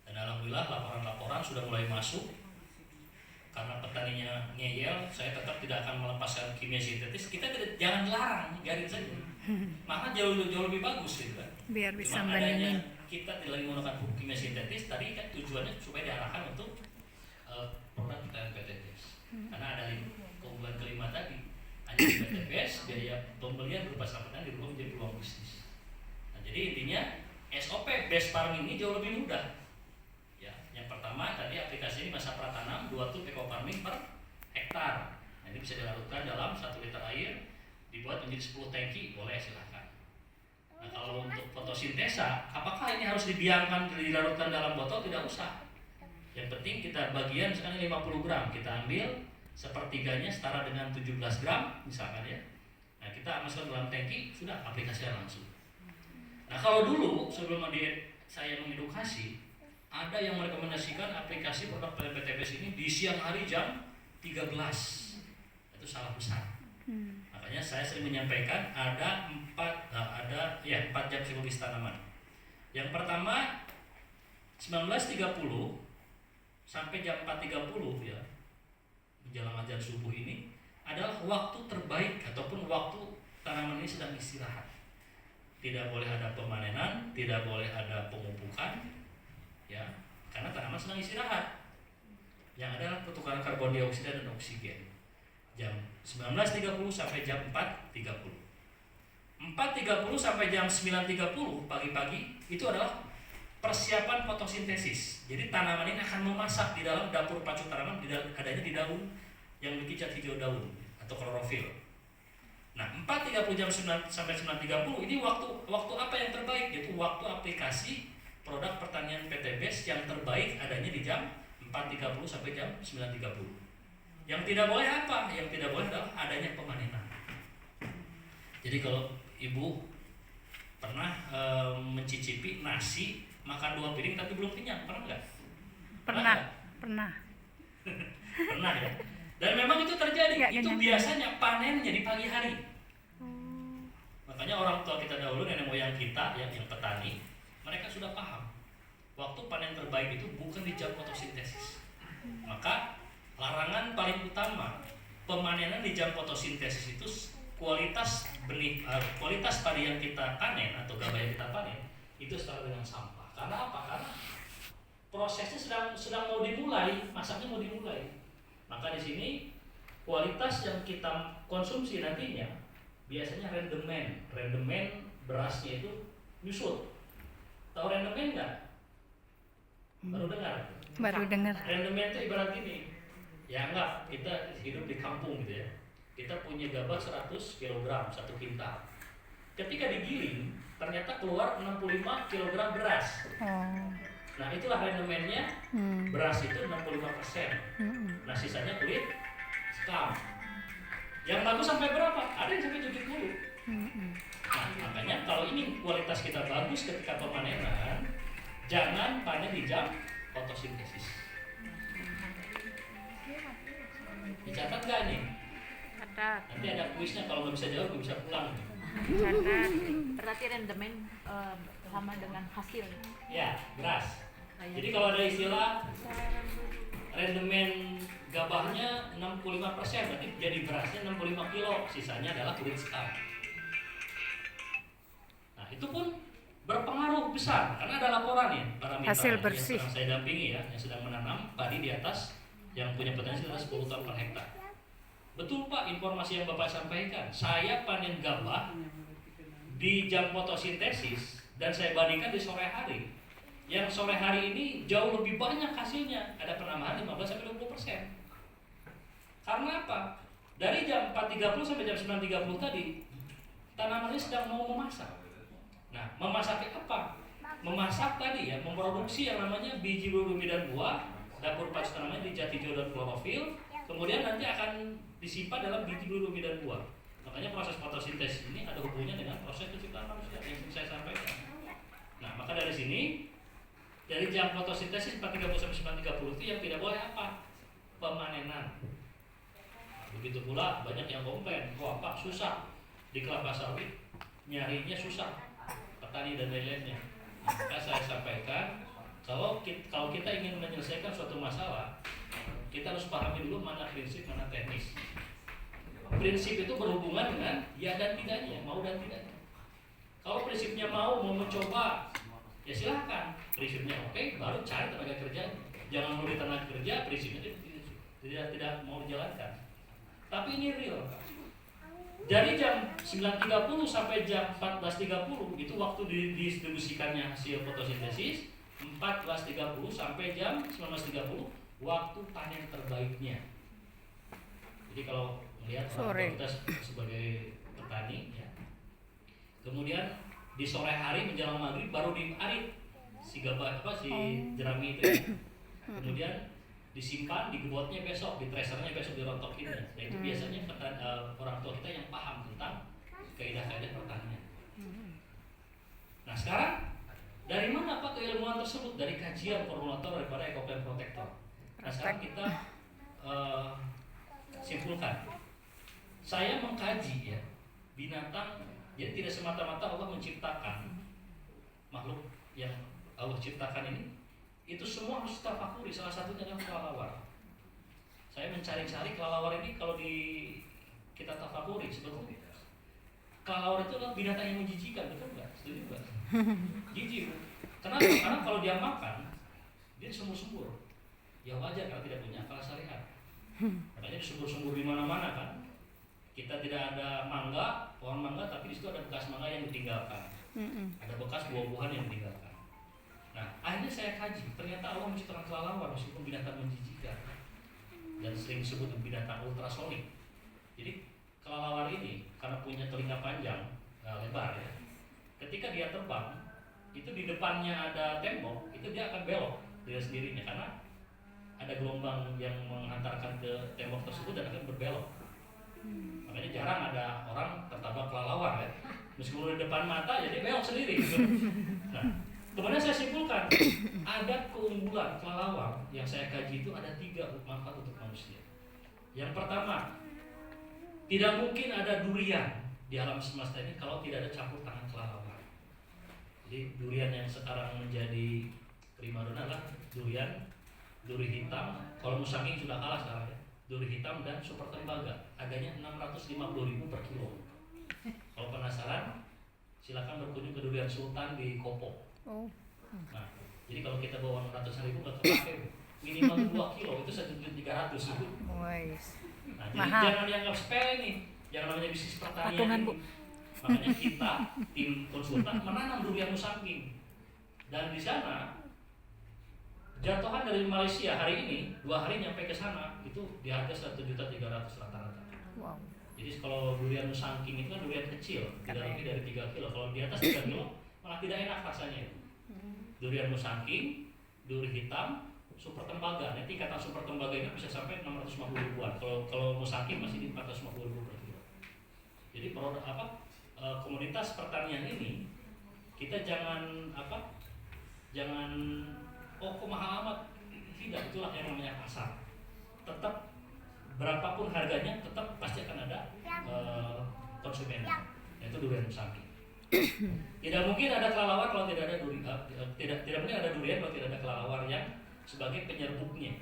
Dan alhamdulillah laporan-laporan sudah mulai masuk. Karena petaninya ngeyel, saya tetap tidak akan melepaskan kimia sintetis. Kita jangan larang, biarin saja. Maka jauh lebih bagus gitu kan. Biar bisa Cuma bandingin. kita lagi menggunakan pupuk kimia sintetis, tadi kan tujuannya supaya diarahkan untuk produk PTBS. Karena ada keunggulan kelima tadi, hanya di PTBS biaya pembelian berupa sampah dirubah menjadi peluang bisnis. Nah, jadi intinya SOP best farming ini jauh lebih mudah. Ya, yang pertama tadi aplikasi ini masa pratanam 2 tub eco farming per hektar. Nah, ini bisa dilarutkan dalam 1 liter air, dibuat menjadi 10 tangki, boleh silahkan. Nah, kalau untuk fotosintesa, apakah ini harus dibiarkan dilarutkan dalam botol? Tidak usah. Yang penting kita bagian misalkan 50 gram, kita ambil sepertiganya setara dengan 17 gram misalkan ya. Nah, kita masukkan dalam tangki, sudah aplikasikan langsung. Nah, kalau dulu sebelum saya mengedukasi, ada yang merekomendasikan aplikasi produk PTBS ini di siang hari jam 13. Itu salah besar. Makanya saya sering menyampaikan ada 4 jam psikologis tanaman. Yang pertama 19.30 sampai jam 4.30 ya, menjelang azan subuh ini adalah waktu terbaik ataupun waktu tanaman ini sedang istirahat. Tidak boleh ada pemanenan, tidak boleh ada pemupukan, ya, karena tanaman sedang istirahat. Yang ada pertukaran karbon dioksida dan oksigen. Jam 19.30 sampai jam 4.30. 4.30 sampai jam 9.30 pagi-pagi itu adalah persiapan fotosintesis. Jadi tanaman ini akan memasak di dalam dapur pacu tanaman, adanya di daun yang memiliki cat hijau daun atau klorofil. Nah, 4.30 jam 9 sampai 9.30 ini waktu apa yang terbaik? Yaitu waktu aplikasi produk pertanian PTBS yang terbaik adanya di jam 4.30 sampai jam 9.30. Yang tidak boleh apa? Yang tidak boleh adalah adanya pemanenan. Jadi kalau ibu pernah mencicipi nasi makan 2 piring tapi belum kenyang, pernah nggak? Pernah. Pernah ya. Dan memang itu terjadi. Ya, itu biasanya panennya di pagi hari. Makanya orang tua kita dahulu, nenek moyang kita yang petani, mereka sudah paham. Waktu panen terbaik itu bukan di jam fotosintesis. Maka larangan paling utama pemanenan di jam fotosintesis itu kualitas benih, kualitas padi yang kita panen atau gabah yang kita panen itu setara dengan sampah. Karena apa? Karena prosesnya sedang mau dimulai, masaknya mau dimulai. Maka di sini kualitas yang kita konsumsi nantinya biasanya rendemen berasnya itu nyusut. Tahu rendemen nggak? Baru dengar. Rendemen itu ibarat ini. Ya enggak, kita hidup di kampung gitu ya. Kita punya gabah 100 kg 1 kintal. Ketika digiling, ternyata keluar 65 kg beras. Nah, itulah rendemennya. Beras itu 65%. Nah, sisanya kulit sekam. Yang bagus sampai berapa? Ada yang sampai 70. Nah, makanya kalau ini kualitas kita bagus ketika pemanenan, jangan panen di jam fotosintesis. Dicatat nggak nih? Catat. Nanti ada kuisnya, kalau nggak bisa jawab bisa pulang. Catat. Berarti rendemen sama dengan hasil. Ya, beras. Jadi kalau ada istilah rendemen gabahnya 65%, berarti jadi berasnya 65 kilo, sisanya adalah kulit sekam. Nah itu pun berpengaruh besar karena ada laporan ya para mitra Hasil bersih. yang sedang saya dampingi ya, yang sedang menanam padi di atas yang punya potensi adalah 10 ton per hektar. Betul Pak informasi yang Bapak sampaikan. Saya panen gabah di jam fotosintesis dan saya bandingkan di sore hari. Yang sore hari ini jauh lebih banyak hasilnya, ada penambahan 15-20%. Karena apa? Dari jam 4.30 sampai jam 9.30 tadi tanamannya sedang mau memasak. Nah, memasaknya apa? Memasak tadi ya, memproduksi yang namanya biji bumi dan buah, dapur pas namanya di jatijo dan klorofil, kemudian nanti akan disimpan dalam biji bumi dan buah. Makanya proses fotosintesis ini ada hubungannya dengan proses penciptaan manusia yang saya sampaikan. Nah, maka dari sini dari jam fotosintesis 4.30 sampai 9.30 itu yang tidak boleh apa? Pemanenan. Nah, begitu pula banyak yang komplain, wah Pak susah di kelapa sawit nyarinya susah, petani dan lain-lainnya. Nah, maka saya sampaikan kalau kita ingin menyelesaikan suatu masalah, kita harus pahami dulu mana prinsip, mana teknis. Prinsip itu berhubungan dengan ya dan tidaknya, mau dan tidaknya. Kalau prinsipnya mau mencoba, ya silahkan. Prinsipnya oke, baru cari tenaga kerja. Jangan mau di tenaga kerja, prinsipnya tidak mau dijalankan. Tapi ini real. Dari jam 9.30 sampai jam 14.30 itu waktu didistribusikannya hasil fotosintesis. 14.30 sampai jam 19.30 waktu panen terbaiknya. Jadi kalau melihat orang kita sebagai petani ya. Kemudian di sore hari menjelang maghrib baru diarit si gabah jerami itu ya. Kemudian disimpan, digebotnya besok, di tresernya besok, dirontokinnya. Nah itu biasanya orang tua kita yang paham tentang kaidah-kaidah pertanian. Nah sekarang dari mana Pak keilmuan tersebut? Dari kajian formulator daripada Ecoplan Protector. Nah sekarang kita simpulkan. Saya mengkaji ya binatang, jadi tidak semata-mata Allah menciptakan makhluk yang Allah ciptakan ini itu semua harus tafakuri, salah satunya adalah kelelawar. Saya mencari-cari kelelawar ini kalau kita tafakuri sebetulnya kelelawar itu adalah binatang yang menjijikan, betul nggak? Setuju nggak? Jijik. Kenapa? Karena kalau dia makan dia sembur-sembur. Ya wajar kalau tidak punya akal syariat. Makanya disembur-sembur di mana-mana kan. Kita tidak ada mangga, pohon mangga, tapi di situ ada bekas mangga yang ditinggalkan. Ada bekas buah-buahan yang ditinggalkan. Nah, akhirnya saya kaji, ternyata Allah menciptakan kelelawar meskipun binatang menjijikan dan sering disebut binatang ultrasonik. Jadi kelelawar ini karena punya telinga panjang, lebar ya. Ketika dia terbang, itu di depannya ada tembok, itu dia akan belok dengan sendirinya karena ada gelombang yang menghantarkan ke tembok tersebut dan akan berbelok. Makanya jarang ada orang tertabrak kelelawar ya. Meskipun di depan mata, jadi belok sendiri. Nah, kemudian saya simpulkan ada keunggulan kelelawar yang saya kaji itu ada 3 manfaat untuk manusia. Yang pertama, tidak mungkin ada durian di alam semesta ini kalau tidak ada campur tangan kelelawar. Jadi durian yang sekarang menjadi primadona adalah duri hitam. Kalau musangking sudah kalah sekarang ya. Duri hitam dan super tembaga, harganya 650.000 per kilo. Kalau penasaran, silakan berkunjung ke Durian Sultan di Kopo. Nah, jadi kalau kita bawa 600.000 nggak kepake, minimal 2 kilo itu 1.300.000. Nah, jadi jangan dianggap sepele nih, yang namanya bisnis pertanian ini. Makanya kita tim konsultan menanam durian musangking, dan di sana jatuhan dari Malaysia hari ini 2 hari nyampe ke sana itu di harga 1.300.000 rata-rata. Wow. Jadi kalau durian musangking itu kan durian kecil, tidak lebih dari 3 kilo. Kalau di atas 3 kilo malah tidak enak rasanya itu. Durian musangking, duri hitam, super tembaga. Nanti tingkatan super tembaga ini bisa sampai 650.000-an. Kalau musangking masih di 450.000 per kilo. Jadi komunitas pertanian ini kita jangan kok mahal amat. Tidak, itulah yang namanya pasar. Tetap berapapun harganya tetap pasti akan ada konsumen. Yaitu durian musangking. Tidak mungkin ada kelelawar kalau tidak ada durian. Tidak mungkin ada durian kalau tidak ada kelelawar yang sebagai penyerbuknya.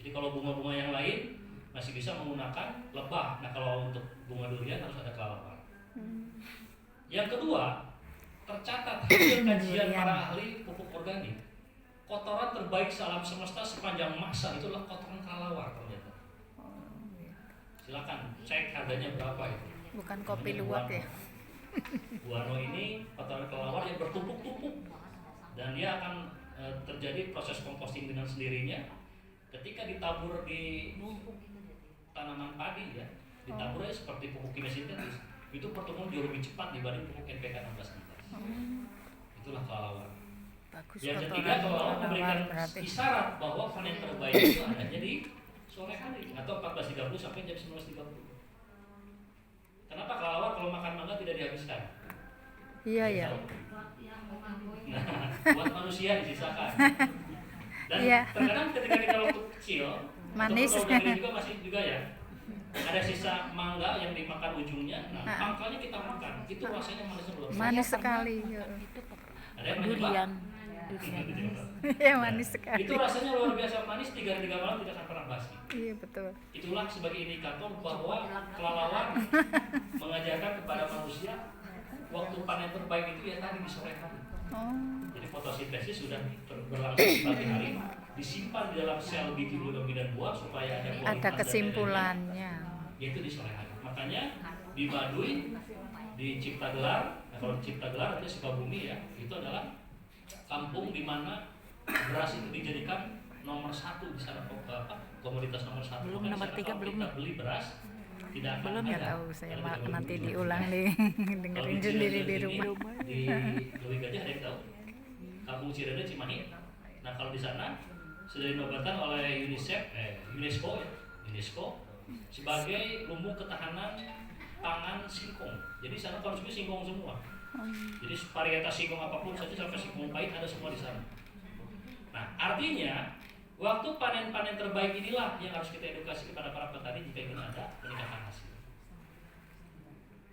Jadi kalau bunga-bunga yang lain masih bisa menggunakan lebah. Nah kalau untuk bunga durian harus ada kelelawar. Yang kedua, tercatat hasil kajian para ahli pupuk organik, kotoran terbaik alam semesta sepanjang masa itu adalah kotoran kelelawar ternyata. Silakan cek harganya berapa itu. Bukan kopi luwak ya. Guano ini kotoran kelelawar yang bertumpuk-tumpuk dan dia akan terjadi proses composting dengan sendirinya ketika ditabur di tanaman padi ya. Ditaburnya seperti pupuk kimia sintetis, itu pertumbuhan jauh lebih cepat dibanding pupuk NPK 16. Itulah kelelawar. Bagus Yang kotoran ketiga, kelelawar memberikan berarti. isyarat bahwa panen terbaik itu adanya di sore hari atau 14.30 sampai jam 19.30. Kenapa kelelawar kalau makan mangga tidak dihabiskan? Iya ya. Nah, buat manusia disisakan. Dan Iya. terkadang ketika kita waktu kecil, Manis. atau udah gede juga masih juga ya, ada sisa mangga yang dimakan ujungnya, nah pangkalnya kita makan, itu rasanya manisnya luar biasa. Manis sekali. Ada yang menyebab? Durian. Ya manis sekali. Itu rasanya luar biasa manis, 3 hari 3 malam tidak akan pernah basi. Iya betul. Itulah sebagai indikator bahwa kelelawar mengajarkan kepada manusia waktu panen terbaik itu ya tadi di sore hari. Jadi fotosintesis sudah berlangsung di pagi hari, disimpan di dalam sel biji biologi dan buah supaya ada Ada kesimpulannya. yaitu di sore hari. Makanya di Baduy, di Ciptagelar, nah kalau Ciptagelar itu Sukabumi ya, itu adalah kampung di mana beras itu dijadikan nomor 1 di sana, komoditas nomor 1. Belum nomor 3 belum. Kita beli beras tidak akan Belum ya ada. tahu saya Kalau kita nanti beli diulang nih dengerin sendiri di rumah. Di Dewi Gajah ada yang tahu? Kampung Cirende Cimahi. Nah kalau di sana sudah dinobatkan oleh UNESCO sebagai lumbung ketahanan pangan singkong. Jadi sana konsumsi singkong semua. Jadi varietas singkong apapun saja sampai singkong pahit ada semua di sana. Nah artinya waktu panen-panen terbaik inilah yang harus kita edukasi kepada para petani jika ingin ada peningkatan hasil.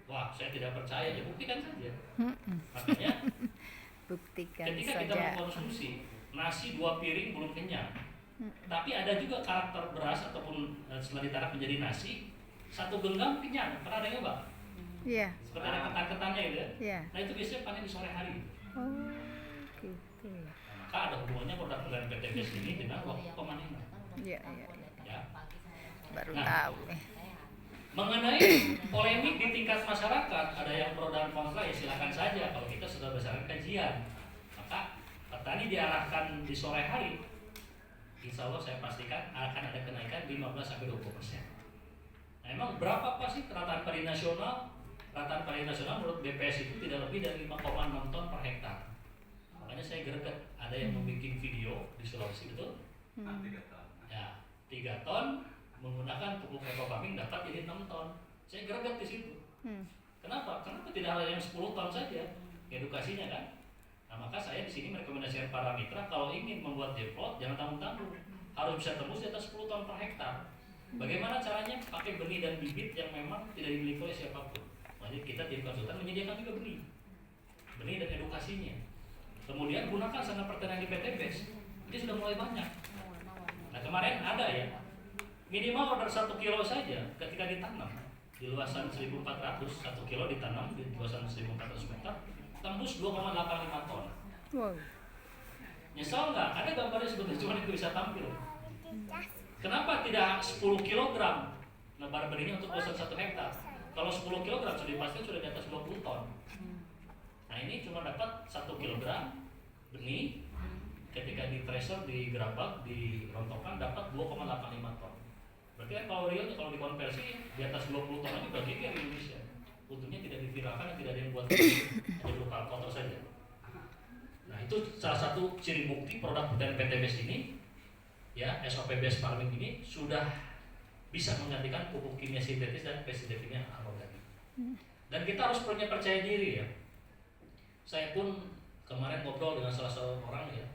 Wah saya tidak percaya ya buktikan saja. Makanya Buktikan ketika kita saja. mengkonsumsi nasi 2 piring belum kenyang, tapi ada juga karakter beras ataupun setelah ditarik menjadi nasi 1 genggam kenyang. Pernah ada nyoba? Iya. Seperti ada ketan-ketannya gitu ya. Iya. Nah itu biasanya panen di sore hari. Oh gitu ya. Maka ada hubungannya produk pengganti PTBS ini dengan waktu pemanenan. Iya. Ya. Baru Nah. tahu. Mengenai polemik di tingkat masyarakat, ada yang pro dan kontra ya silakan saja. Kalau kita sudah berdasarkan kajian, maka petani diarahkan di sore hari, insya Allah saya pastikan akan ada kenaikan 15-20%. Nah, emang berapa sih rataan padi nasional? Rataan padi nasional menurut BPS itu tidak lebih dari 5,6 ton per hektar. Makanya saya greget, ada yang membuat video di Sulawesi betul? Ya, 3 ton menggunakan pupuk ekofarming dapat jadi 6 ton. Saya greget di situ. Kenapa? Kenapa tidak ada yang 10 ton saja? Edukasinya kan. Nah, maka saya di sini merekomendasikan para mitra kalau ingin membuat deplot jangan tanggung-tanggung. Harus bisa tembus di atas 10 ton per hektar. Bagaimana caranya? Pakai benih dan bibit yang memang tidak dimiliki oleh siapapun. Jadi kita tim konsultan menyediakan juga benih dan edukasinya. Kemudian gunakan sana pertanian di PTBS. Ini sudah mulai banyak. Nah kemarin ada ya, minimal order 1 kilo saja ketika ditanam di luasan 1.400, 1 kilo ditanam di luasan 1.400 meter, tembus 2,85 ton. Wow. Nyesal nggak? Ada gambarnya sebetulnya, cuma itu bisa tampil. Kenapa tidak 10 kilogram nebar benihnya untuk luasan 1 hektar? Kalau 10 kilogram sudah dipastikan sudah di atas 20 ton. Nah ini cuma dapat 1 kilogram benih, ketika di thresher, di gerabak, di rontokan dapat 2,85 ton. Berarti kan kalau realnya kalau dikonversi di atas 20 ton aja udah geger di Indonesia. Untungnya tidak diviralkan dan tidak ada yang buat hanya berupa foto saja. Nah itu salah satu ciri bukti produk pertanian PTBS ini, ya SOP based farming ini sudah bisa menggantikan pupuk kimia sintetis dan pestisida kimia anorganik. Dan kita harus punya percaya diri ya. Saya pun kemarin ngobrol dengan salah satu orang ya,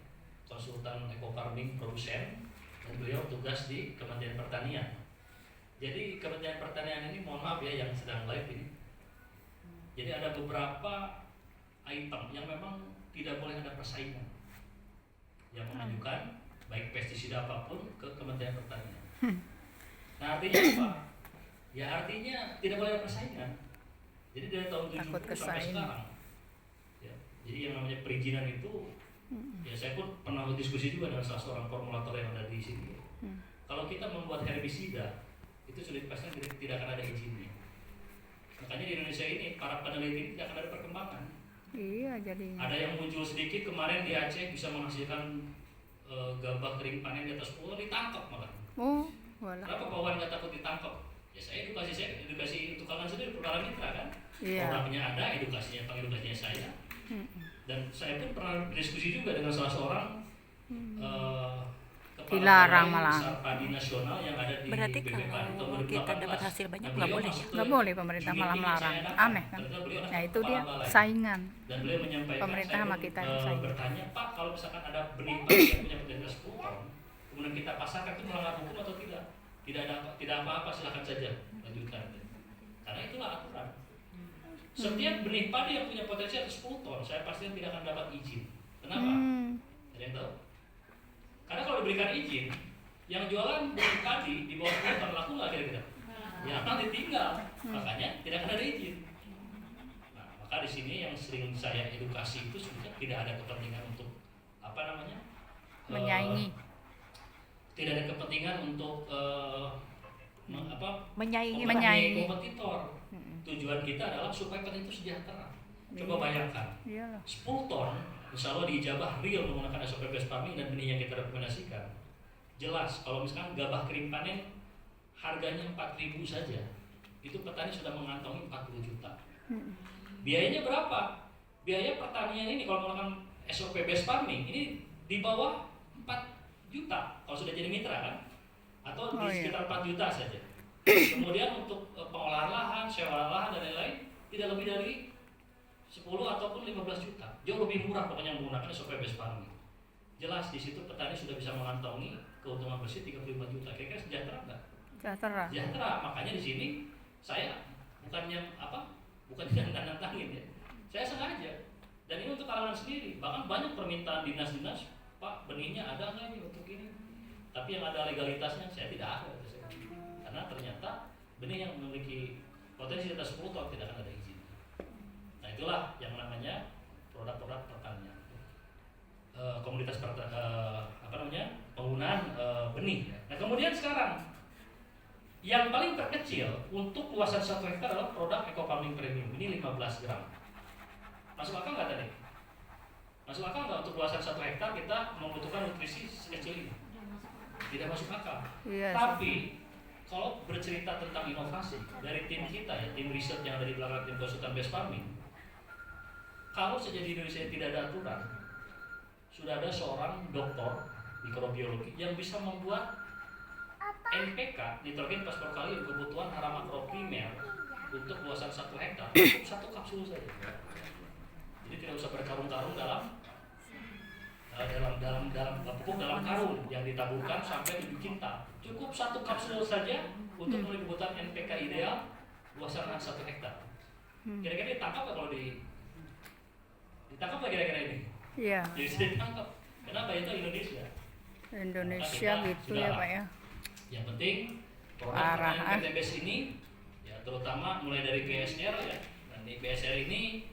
konsultan eco farming produsen, dan beliau tugas di Kementerian Pertanian. Jadi Kementerian Pertanian ini mohon maaf ya yang sedang live ini. Jadi ada beberapa item yang memang tidak boleh ada persaingan. Yang menunjukkan baik pestisida apapun ke Kementerian Pertanian. Nah artinya apa? Ya artinya tidak boleh ada persaingan. Jadi dari tahun 70 Takut sampai kesaing. sekarang, ya, jadi yang namanya perizinan itu, ya saya pun pernah diskusi juga dengan salah seorang formulator yang ada di sini. Kalau kita membuat herbisida, itu sudah dipastikan tidak akan ada izinnya. Makanya di Indonesia ini para peneliti tidak akan ada perkembangan. Iya jadinya. Ada yang muncul sedikit kemarin di Aceh bisa menghasilkan gabah kering panen di atas 10 ditangkap malah. Oh, walah. Kenapa kawan nggak takut ditangkap? Ya saya edukasi untuk kalian sendiri Produk Mitra kan. Iya. Produknya ada, pengedukasinya saya. Dan saya pun pernah berdiskusi juga dengan salah seorang kepala Dilarang balai malah. besar padi nasional yang ada di Berarti BPPAD tahun kalau kita 2018. dapat hasil banyak Nah, nggak beliau boleh masuk ya? ke Nggak boleh pemerintah unit malah yang melarang. saya adakan. Aneh kan? Ternyata beliau Nah adalah itu dia kepala balai. saingan. Dan beliau menyampaikan, Pemerintah saya sama pun, kita yang saing. bertanya, Pak, kalau misalkan ada benih padi yang punya potensi 10 ton, kemudian kita pasarkan, itu melanggar hukum atau tidak? Tidak apa-apa, silakan saja lanjutkan. Karena itulah aturan. Setiap benih padi yang punya potensi atas 10 ton, saya pastikan tidak akan dapat izin. Kenapa? Ada yang tahu? Karena kalau diberikan izin, yang jualan benih padi di bawah 10 ton laku nggak kira-kira? Ya akan ditinggal. Makanya tidak akan ada izin. Nah, maka di sini yang sering saya edukasi itu sebenarnya tidak ada kepentingan untuk apa namanya? Menyaingi. Tidak ada kepentingan untuk Menyaingi. Menyaingi. kompetitor. Tujuan kita adalah supaya petani itu sejahtera. Coba bayangkan, Iyalah. 10 ton, insya Allah diijabah real menggunakan SOP best farming dan benih yang kita rekomendasikan. Jelas, kalau misalkan gabah kering panen harganya 4.000 saja, itu petani sudah mengantongi 40 juta. Biayanya berapa? Biaya pertanian ini kalau menggunakan SOP best farming ini di bawah 4 juta kalau sudah jadi mitra kan? Atau di sekitar 4 juta saja. Kemudian untuk pengolahan lahan, sewa lahan dan lain-lain tidak lebih dari 10 ataupun 15 juta. Jauh lebih murah pokoknya menggunakan SOP best farming. Jelas di situ petani sudah bisa mengantongi keuntungan bersih 35 juta. Kira-kira sejahtera enggak? Sejahtera. Sejahtera. Makanya di sini saya bukannya yang nantangin ya. Saya sengaja. Dan ini untuk kalangan sendiri. Bahkan banyak permintaan dinas-dinas, Pak, benihnya ada nggak nih untuk ini? Tapi yang ada legalitasnya saya tidak ada. Karena ternyata benih yang memiliki potensi di atas 10 ton tidak akan ada izin. Nah itulah yang namanya produk-produk pertanian, komoditas penggunaan benih. Nah kemudian sekarang yang paling terkecil untuk luasan 1 hektar adalah produk eco farming premium. Ini 15 gram. Masuk akal nggak tadi? Masuk akal nggak untuk luasan 1 hektar kita membutuhkan nutrisi sekecil ini? Tidak masuk akal. Iya. Tapi kalau bercerita tentang inovasi dari tim kita ya, tim riset yang ada di belakang tim konsultan best farming, kalau saja di Indonesia tidak ada aturan, sudah ada seorang doktor mikrobiologi yang bisa membuat NPK nitrogen fosfor kalium kebutuhan hara makro primer untuk luasan 1 hektar cukup 1 kapsul saja. Jadi tidak usah berkarung-karung dalam pupuk dalam karung yang ditaburkan sampai 7 kintal. Cukup 1 kapsul saja untuk memenuhi kebutuhan NPK ideal luasan 1 hektar. Kira-kira ditangkap nggak kalau ditangkap nggak kira-kira ini? Iya. Jadi sudah ditangkap. Kenapa? Itu Indonesia. Indonesia Maka kita gitu ya sudah- Pak ya. Yang penting produk Parah, pertanian PTBS ini ya terutama mulai dari PSR ya, dan di PSR ini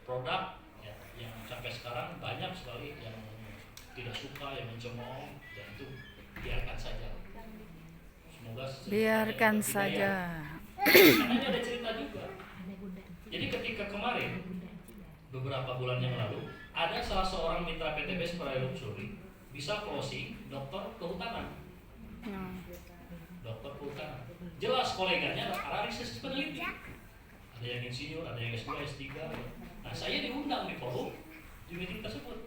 produk ya, yang sampai sekarang banyak sekali yang tidak suka, yang mencemooh, ya itu biarkan saja. Semoga Biarkan budaya. saja. Karena ini ada cerita juga. Jadi ketika kemarin beberapa bulan yang lalu ada salah seorang mitra PTBS Praia Luxury bisa closing dokter kehutanan. Dokter kehutanan. Jelas koleganya para riset peneliti. Ada yang insinyur, ada yang S2, S3. Nah, saya diundang di forum di meeting tersebut.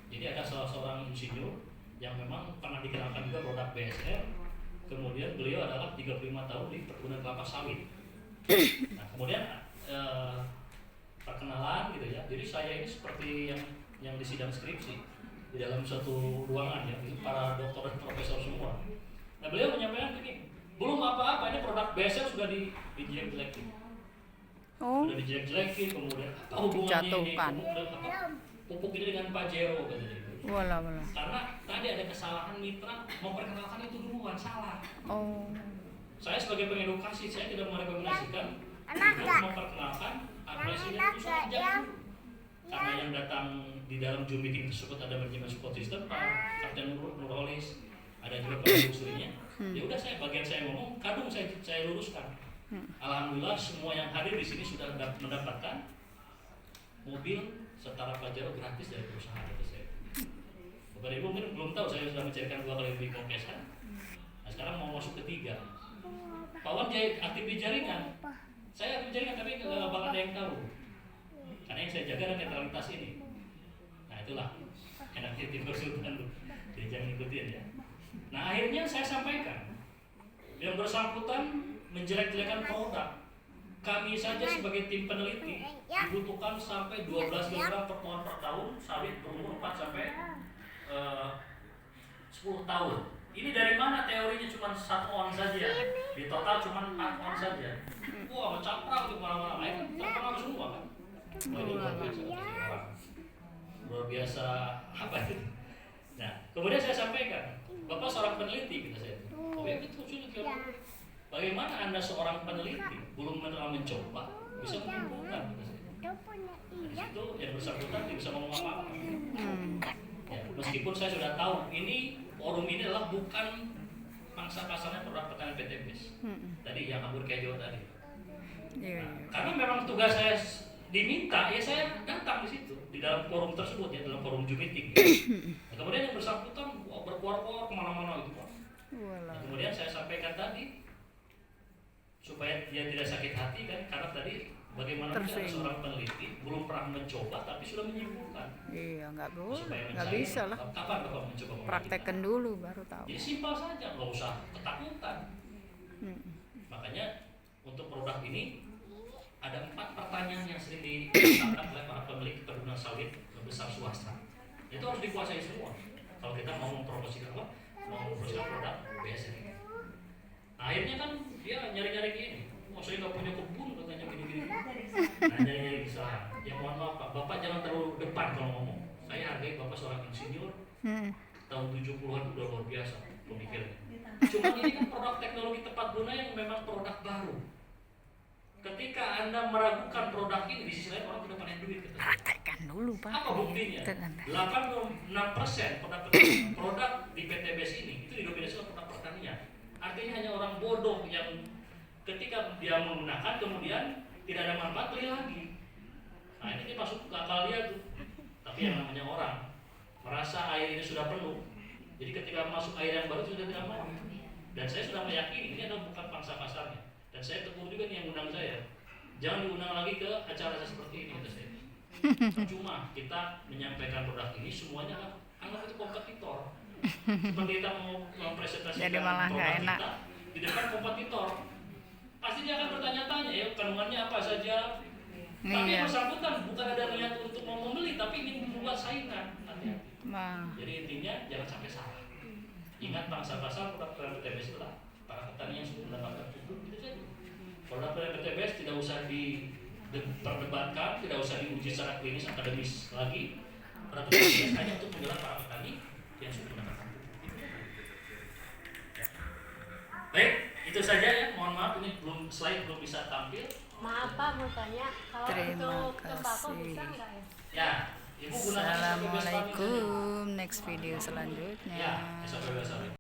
Jadi ada salah seorang insinyur yang memang pernah dikenalkan juga produk BSR. Kemudian beliau adalah 35 tahun di perkebunan kelapa sawit. Nah, kemudian perkenalan gitu ya. Jadi saya ini seperti yang di sidang skripsi di dalam satu ruangan ya, itu para dokter dan profesor semua. Nah, beliau menyampaikan begini, belum apa-apa ini produk BSR sudah dijelek-jelekin. Sudah dijelek-jelekin, kemudian apa hubungannya ini Dijatuhkan. pupuk ini dengan Pajero katanya. Walah, walah. Karena tadi ada kesalahan mitra memperkenalkan itu duluan, salah. Oh. Saya sebagai pengedukasi, saya tidak merekomendasikan untuk memperkenalkan presiden itu saja. Karena yang datang di dalam Zoom meeting tersebut ada manajemen support system, Pak Kapten Nurholis, ada juga produksinya. Ya udah, bagian saya ngomong, kadung saya luruskan. Alhamdulillah semua yang hadir di sini sudah mendapatkan mobil setara pajero gratis dari perusahaan itu saya. Bapak Ibu mungkin belum tahu, saya sudah mencairkan 2 kali lebih konkesan. Nah, sekarang mau masuk ketiga. Pak Wan aktif di jaringan. Saya aktif di jaringan tapi nggak bakal ada yang tahu. Karena yang saya jaga adalah netralitas ini. Nah itulah enaknya tim konsultan tuh. Jadi jangan ikutin ya. Nah akhirnya saya sampaikan, yang bersangkutan menjelek-jelekan produk. Kami saja sebagai tim peneliti dibutuhkan sampai 12 kg per pohon per tahun sawit berumur 4 sampai 10 tahun. Ini dari mana teorinya cuma 1 on saja? Di total cuma 4 on saja. Wah, mencaprang untuk mana-mana. Akhirnya terpengaruh semua kan? Wah, ini luar biasa. Luar biasa apa itu? Nah, kemudian saya sampaikan, Bapak seorang peneliti, kata saya. Oh ya betul, sudah. Bagaimana Anda seorang peneliti belum pernah mencoba bisa menyimpulkan, kata saya. Nah, di situ yang bersangkutan tidak bisa ngomong apa-apa. Ya, meskipun saya sudah tahu ini forum ini adalah bukan pangsa pasarnya produk pertanian PTBS. Tadi yang kabur kejo tadi. Nah, karena memang tugas saya diminta, ya saya datang di situ di dalam forum tersebut ya, dalam forum Zoom meeting. Nah, kemudian yang bersangkutan berkuar-kuar kemana-mana gitu Pak. Nah, kemudian saya sampaikan tadi supaya dia tidak sakit hati kan, karena tadi bagaimana kita seorang peneliti belum pernah mencoba tapi sudah menyimpulkan. Iya, nggak boleh, nggak bisa lah. Kapan Bapak mencoba? Praktekkan dulu baru tahu. Jadi simpel saja, nggak usah ketakutan. Makanya untuk produk ini ada 4 pertanyaan yang sering ditanyakan oleh para pemilik perkebunan sawit besar swasta. Itu harus dikuasai semua. Kalau kita mau mempromosikan apa? Mau mempromosikan produk BSN. Nah, akhirnya kan dia nyari-nyari gini. Oh, saya nggak punya kebun katanya gini-gini. Nah, nyari-nyari kesalahan. Ya mohon maaf Pak, Bapak jangan terlalu depan kalau ngomong. Saya hargai Bapak seorang insinyur. Tahun 70-an itu udah luar biasa pemikirannya. Cuma ini kan produk teknologi tepat guna yang memang produk baru. Ketika Anda meragukan produk ini, di sisi lain orang tidak panen duit. Praktekkan dulu Pak. Apa buktinya? 86% produk di PTBS ini itu didominasi oleh produk pertanian. Artinya hanya orang bodoh yang ketika dia menggunakan kemudian tidak ada manfaat beli lagi. Nah ini masuk ke akal dia tuh. Tapi yang namanya orang merasa air ini sudah penuh, jadi ketika masuk air yang baru sudah tidak mau. Dan saya sudah meyakini ini adalah bukan pangsa pasarnya. Dan saya tegur juga nih yang undang saya, jangan diundang lagi ke acara seperti ini, kata saya. Cuma kita menyampaikan produk ini semuanya anggap itu kompetitor. Seperti kita mau mempresentasikan produk kita di depan kompetitor, pasti dia akan bertanya-tanya ya kandungannya apa saja. Tapi yang bersangkutan bukan ada niat untuk mau membeli, tapi ingin membuat saingan. Jadi intinya jangan sampai salah. Ingat pangsa pasar produk PTBS itulah para petani yang sudah mendapatkan pupuk itu saja. Produk PTBS tidak usah diperdebatkan, tidak usah diuji secara klinis akademis lagi. Produk PTBS hanya untuk menjelaskan para petani yang sudah mendapatkan pupuk. Baik, itu saja ya. Mohon maaf ini slide belum bisa tampil. Maaf Pak, mau tanya, kalau untuk tembakau bisa nggak ya? Ya, Ibu gunakan Assalamualaikum. Next video selanjutnya. Ya, besok.